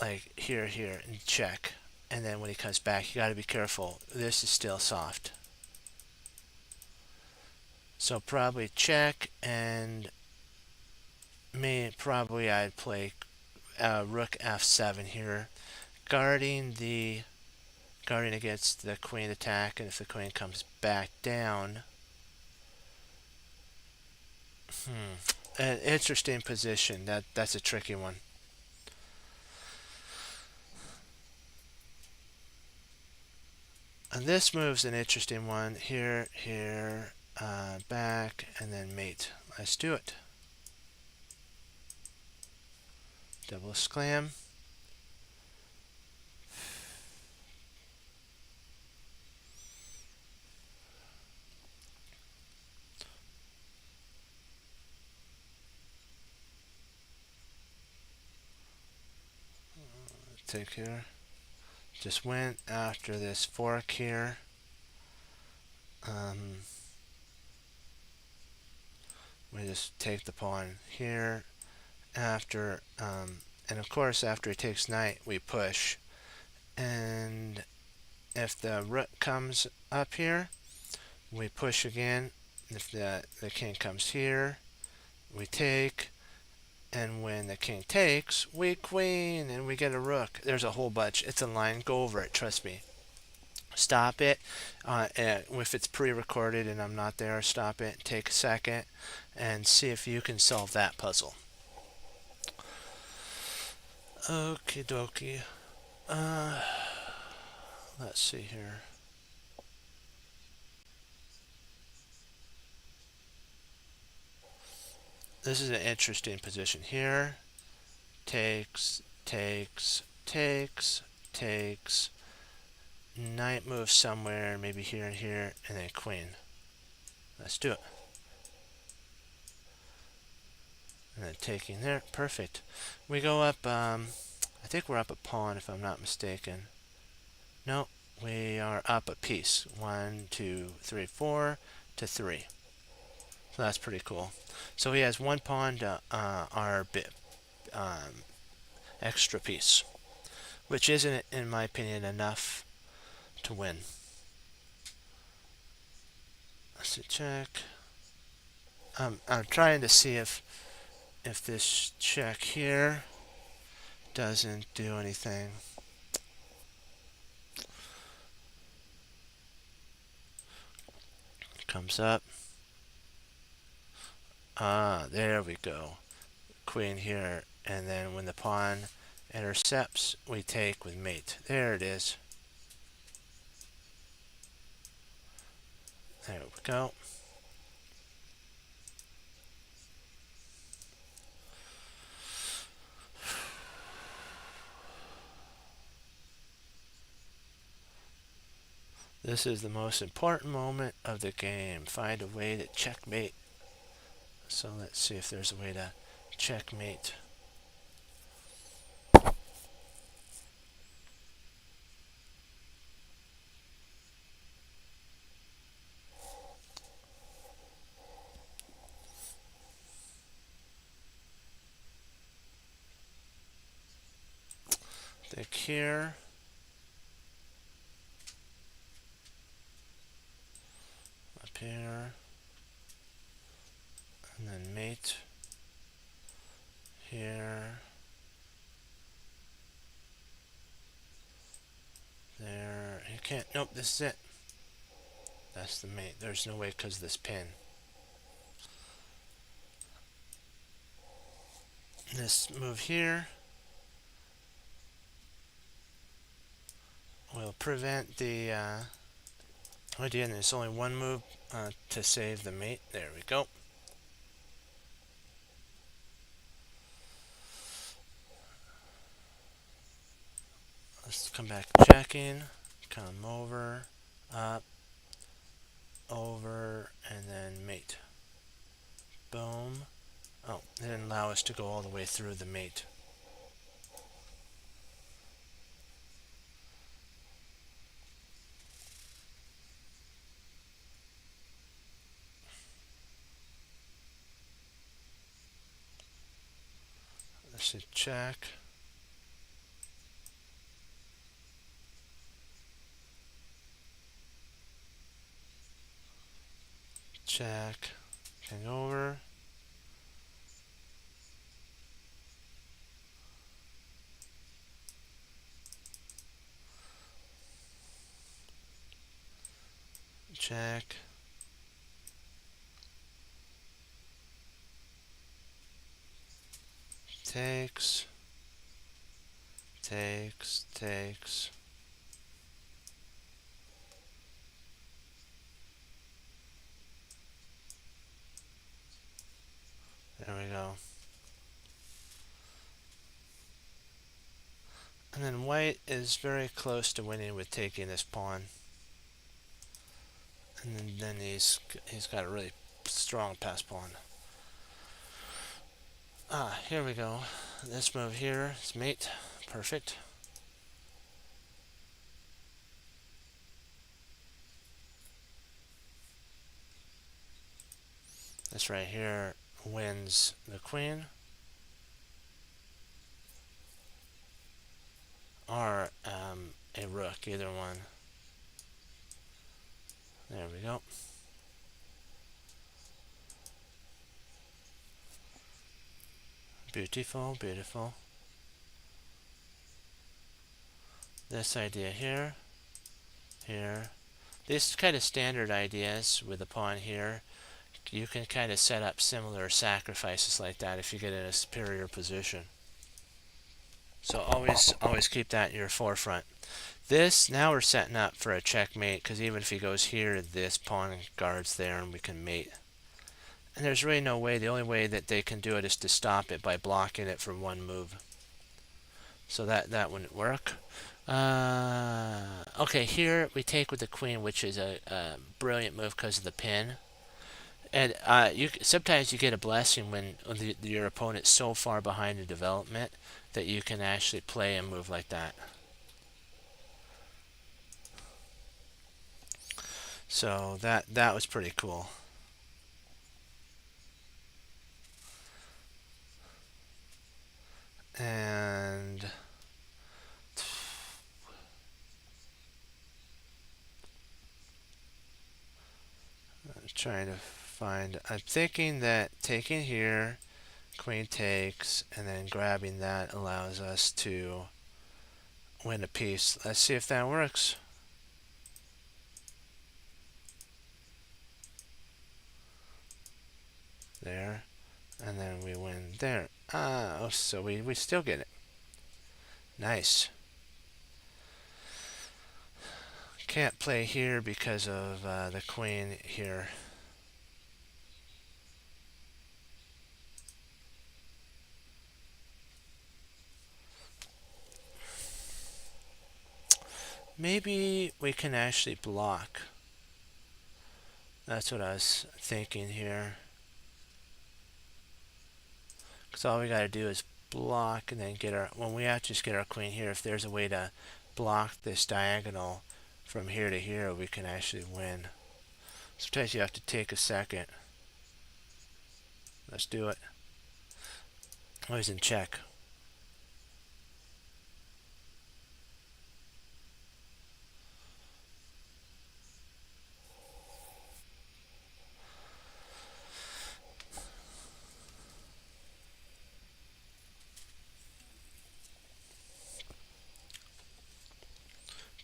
like here, and check. And then when he comes back, you got to be careful. This is still soft. So probably check, and probably I'd play rook f7 here, guarding against the queen attack, and if the queen comes back down, an interesting position. That's a tricky one. And this move's an interesting one. Here, back, and then mate. Let's do it. Double exclam. take here. Just went after this fork here. We just take the pawn here after, and of course after he takes knight we push, and if the rook comes up here we push again. If the king comes here we take, and when the king takes we queen and we get a rook. There's a whole bunch. It's a line. Go over it, trust me. Stop it. If it's pre-recorded and I'm not there, stop it, take a second and see if you can solve that puzzle. Okie dokie. Let's see here. This is an interesting position here. Takes, takes, takes, takes. Knight moves somewhere, maybe here and here, and then queen. Let's do it. And then taking there. Perfect. We go up, I think we're up a pawn if I'm not mistaken. No, we are up a piece. 1, 2, 3, 4 to 3. So that's pretty cool. So he has one pawn to our extra piece, which isn't, in my opinion, enough to win. Let's see, check. I'm trying to see if this check here doesn't do anything. Comes up. There we go. Queen here, and then when the pawn intercepts, we take with mate. There it is. There we go. This is the most important moment of the game. Find a way to checkmate. So let's see if there's a way to checkmate. Think here. Up here. And then mate. Here. There. You can't. Nope, this is it. That's the mate. There's no way because of this pin. This move here will prevent the idea. And there's only one move to save the mate. There we go. Let's come back checking. Come over, up, over, and then mate. Boom. Oh, it didn't allow us to go all the way through the mate. Let's check. Check. King over. Check. Takes. Takes. Takes. There we go. And then white is very close to winning with taking this pawn. And then he's got a really strong pass pawn. Here we go. This move here is mate. Perfect. This right here wins the queen. Or a rook, either one. There we go. Beautiful, beautiful. This idea here, here. These kind of standard ideas with the pawn here. You can kind of set up similar sacrifices like that if you get in a superior position. So always keep that in your forefront. This, now we're setting up for a checkmate, because even if he goes here, this pawn guards there and we can mate. And there's really no way, the only way that they can do it is to stop it by blocking it for one move. So that wouldn't work. Okay, here we take with the queen, which is a brilliant move because of the pin. And sometimes you get a blessing when your opponent's so far behind in development that you can actually play a move like that. So that was pretty cool. And I'm trying to find. I'm thinking that taking here, queen takes, and then grabbing that allows us to win a piece. Let's see if that works. There, and then we win there. Oh, so we still get it. Nice. Can't play here because of the queen here. Maybe we can actually block. That's what I was thinking here. Because all we got to do is block and then get our, when we have to just get our queen here, if there's a way to block this diagonal from here to here, we can actually win. Sometimes you have to take a second. Let's do it. Always in check.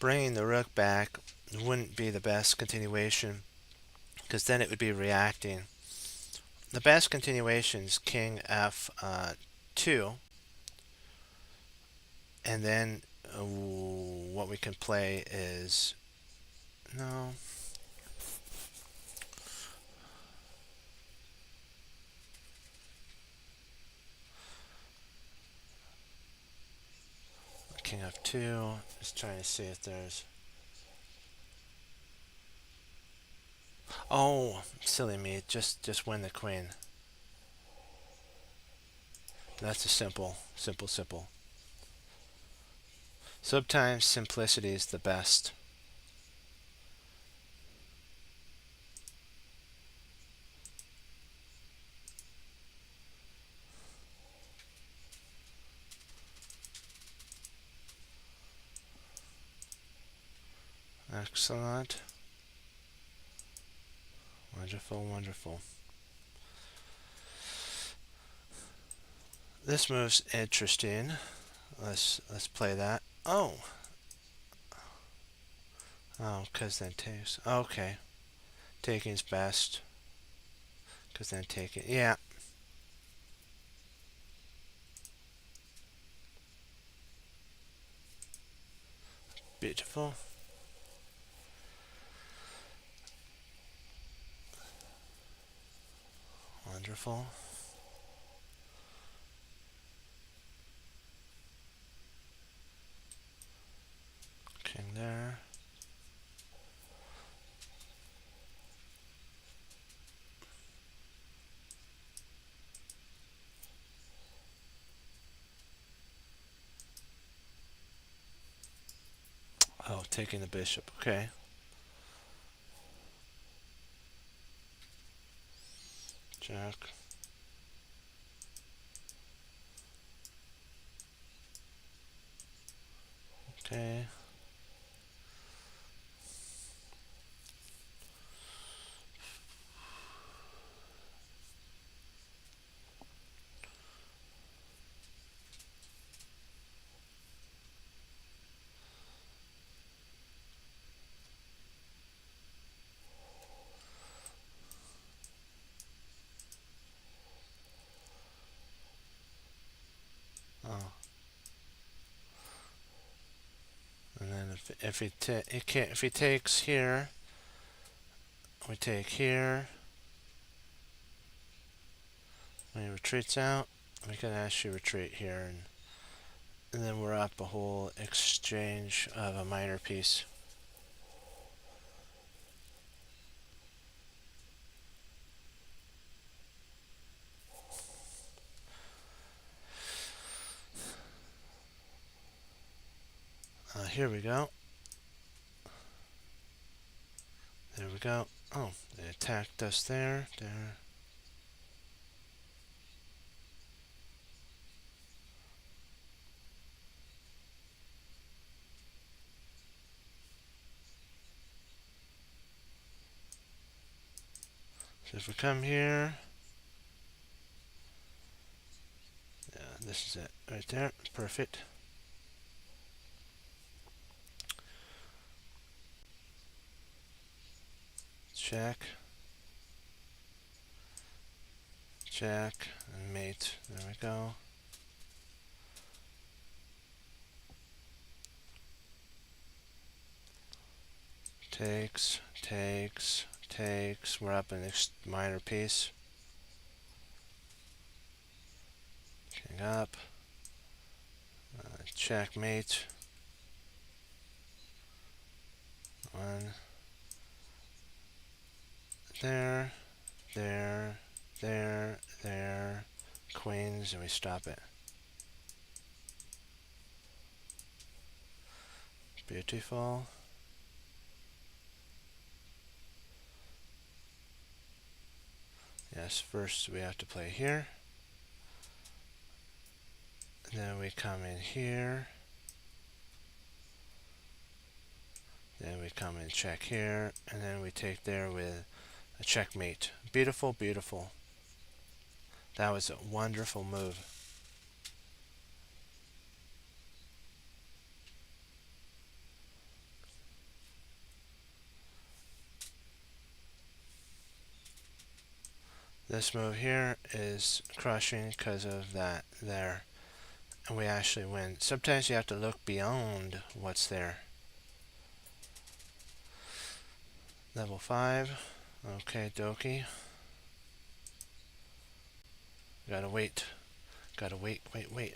Bringing the rook back wouldn't be the best continuation, because then it would be reacting. The best continuation is king f2, and then what we can play is, no, king f2. Just trying to see if there's, oh, silly me, just win the queen. That's a simple. Sometimes simplicity is the best. Excellent. Wonderful, wonderful. This move's interesting. Let's play that. Oh, because then takes. Okay, taking's best. Because then taking. Yeah. Beautiful. Wonderful. King there. Oh, taking the bishop. Okay. Check. Okay. Oh. And then if he takes here, we take here. When he retreats out, we can actually retreat here, and then we're up a whole exchange of a minor piece. Here we go. There we go. Oh, they attacked us there. There. So if we come here, yeah, this is it right there. Perfect. Check. Check. And mate. There we go. Takes. Takes. Takes. We're up an minor piece. King up. Checkmate. One. There. There. There. There. Queens, and we stop it. Beautiful. Yes, first we have to play here. Then we come in here. Then we come and check here. And then we take there with a checkmate. Beautiful, beautiful. That was a wonderful move. This move here is crushing because of that there. And we actually win. Sometimes you have to look beyond what's there. Level 5. Okay, dokie. Gotta wait. Gotta wait, wait, wait.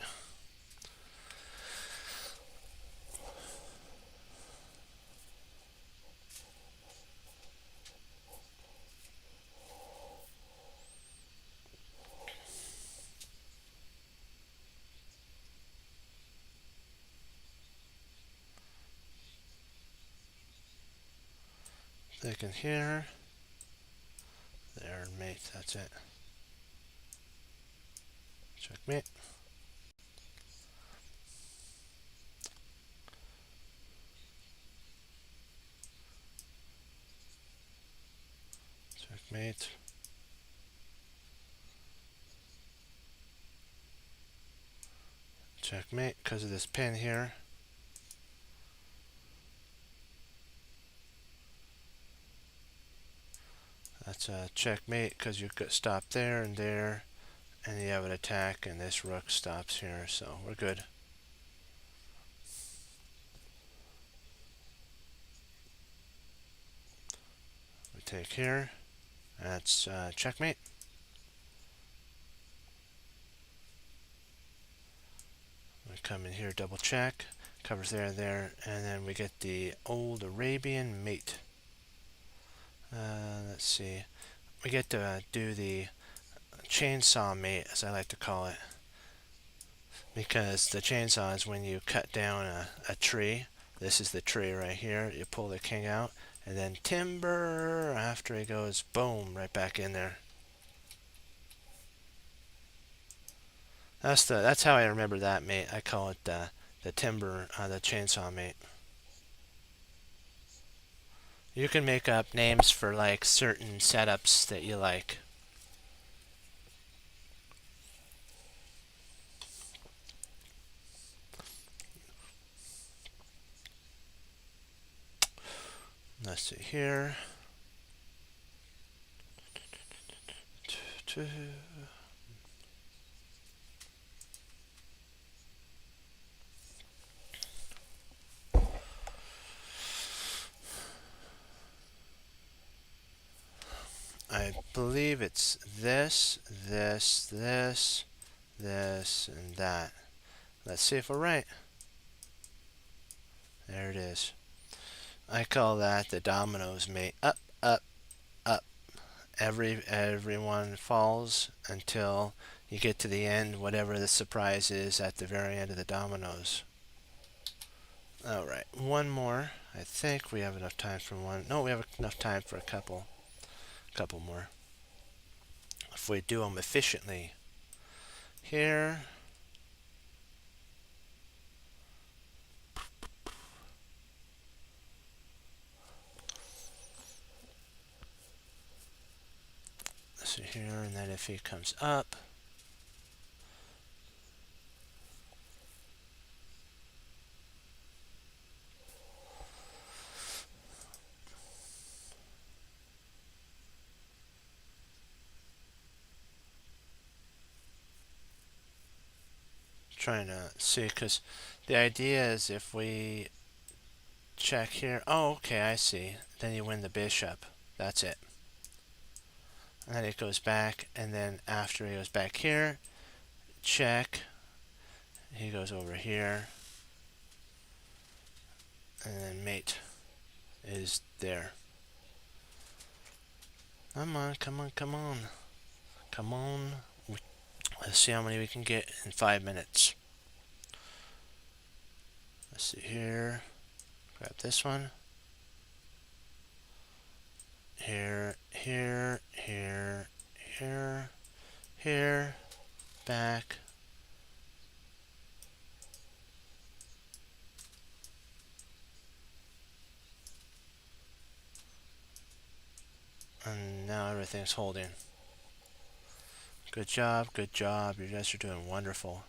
They can hear. There, mate, that's it. Checkmate. Checkmate. Checkmate because of this pin here. That's a checkmate because you could stop there, and you have an attack, and this rook stops here, so we're good. We take here. That's checkmate. We come in here, double check, covers there, and then we get the old Arabian mate. Let's see. We get to do the chainsaw mate, as I like to call it, because the chainsaw is when you cut down a tree. This is the tree right here. You pull the king out, and then timber after he goes, boom, right back in there. That's how I remember that, mate. I call it the timber, the chainsaw, mate. You can make up names for like certain setups that you like. Let's see here. I believe it's this, this, and that. Let's see if we're right. There it is. I call that the dominoes, mate. Up, up, up. Everyone falls until you get to the end, whatever the surprise is at the very end of the dominoes. All right, one more. I think we have enough time for one. No, we have enough time for a couple more. If we do them efficiently. Here. Let's see here, and then if he comes up. Trying to see, because the idea is if we check here. Oh, okay, I see. Then you win the bishop. That's it. And then it goes back, and then after he goes back here, check. He goes over here, and then mate is there. Come on, come on, come on. Come on. Let's see how many we can get in 5 minutes. Let's see here. Grab this one. Here, here, here, here, here, back. And now everything's holding. Good job, good job. You guys are doing wonderful.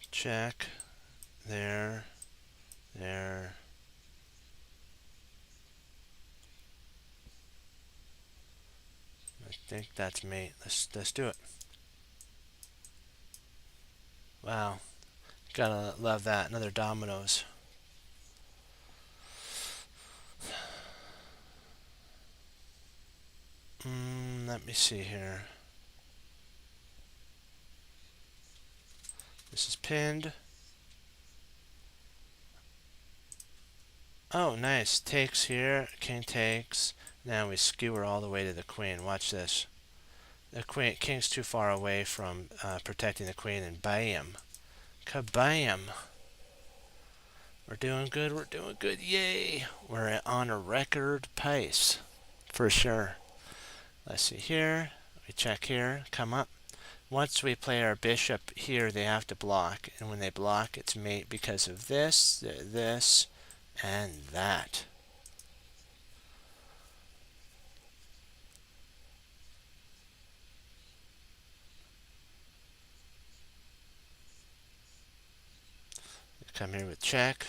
Check. There. There. I think that's mate. Let's do it. Wow. Gotta love that. Another dominoes. Let me see here. This is pinned. Oh, nice. Takes here. King takes. Now we skewer all the way to the queen. Watch this. The king's too far away from protecting the queen, and bam. Kabam. We're doing good. We're doing good. Yay. We're on a record pace. For sure. Let's see here. We check here. Come up. Once we play our bishop here, they have to block. And when they block, it's mate because of this, this, and that. Come here with check.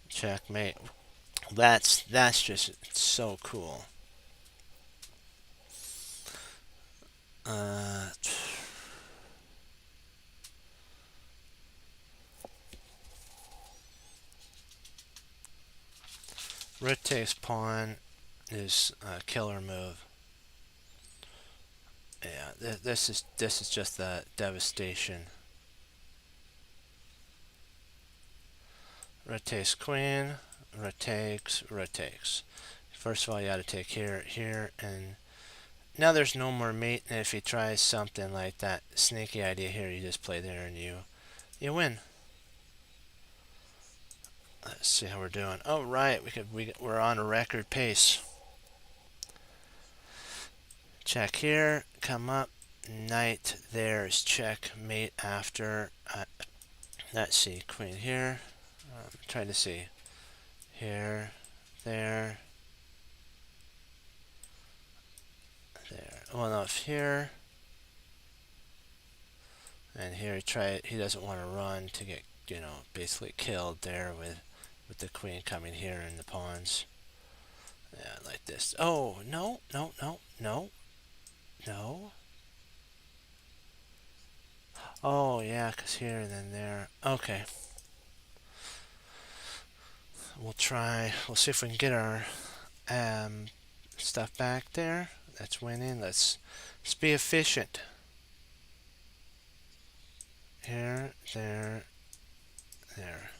Checkmate. That's just so cool. Rook takes pawn is a killer move. Yeah, this is just the devastation. Rook takes queen. Rook takes. Rook takes. First of all, you got to take here, here, and Now there's no more mate, and if he tries something like that sneaky idea here, you just play there and you win. Let's see how we're doing. Oh right, we're on a record pace. Check here, come up, knight there is checkmate after. Let's see, queen here. Trying to see here, there, there. Well, no, if here and here, he doesn't want to run to get basically killed there with the queen coming here and the pawns. Yeah, like this. Oh no, no, no, no, no. Oh yeah, cause here and then there. Okay. We'll try. We'll see if we can get our stuff back there. That's winning. Let's be efficient. Here, there, there.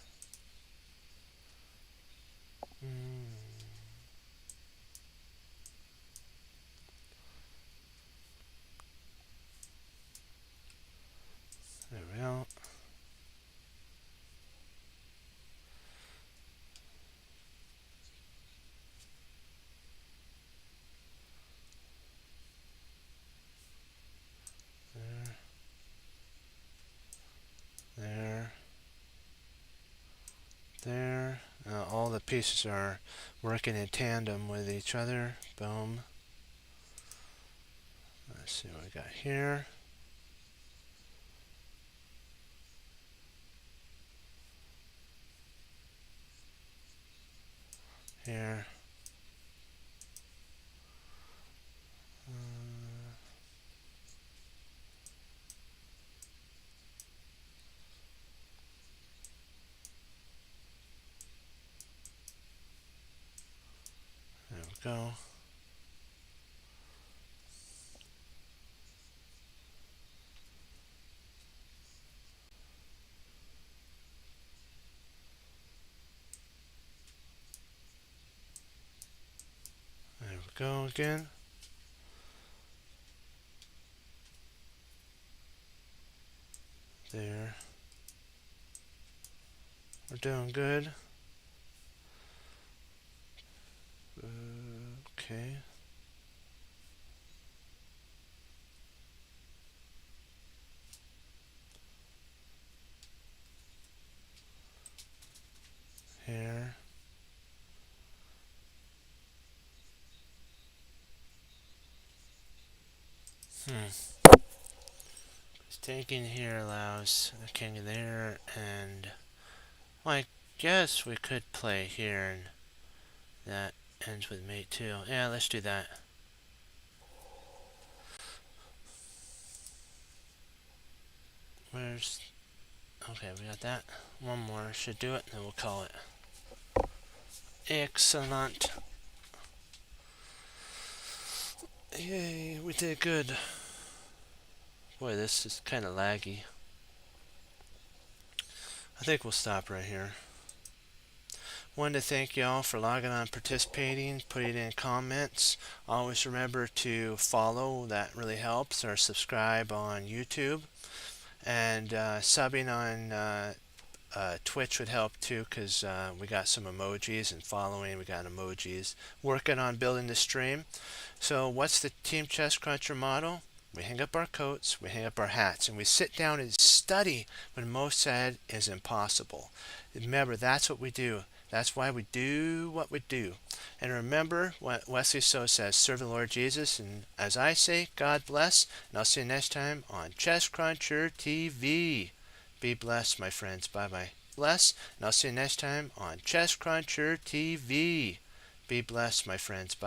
There we go. There, there, there. All the pieces are working in tandem with each other. Boom. Let's see what we got here. Here. There we go. There we go again. There. We're doing good. Okay. Here. Taking here allows the king there, and well, I guess we could play here, and that ends with mate too. Yeah, let's do that. Where's... Okay, we got that. One more should do it, and then we'll call it. Excellent. Yay, we did good. Boy, this is kind of laggy. I think we'll stop right here. Wanted to thank y'all for logging on, participating, putting in comments. Always remember to follow, that really helps, or subscribe on YouTube. And subbing on Twitch would help too, because we got some emojis, and following, we got emojis. Working on building the stream. So what's the Team Chess Cruncher motto? We hang up our coats, we hang up our hats, and we sit down and study when most said is impossible. Remember, that's what we do. That's why we do what we do. And remember what Wesley So says, serve the Lord Jesus. And as I say, God bless. And I'll see you next time on Chess Cruncher TV. Be blessed, my friends. Bye-bye. Bless. And I'll see you next time on Chess Cruncher TV. Be blessed, my friends. Bye.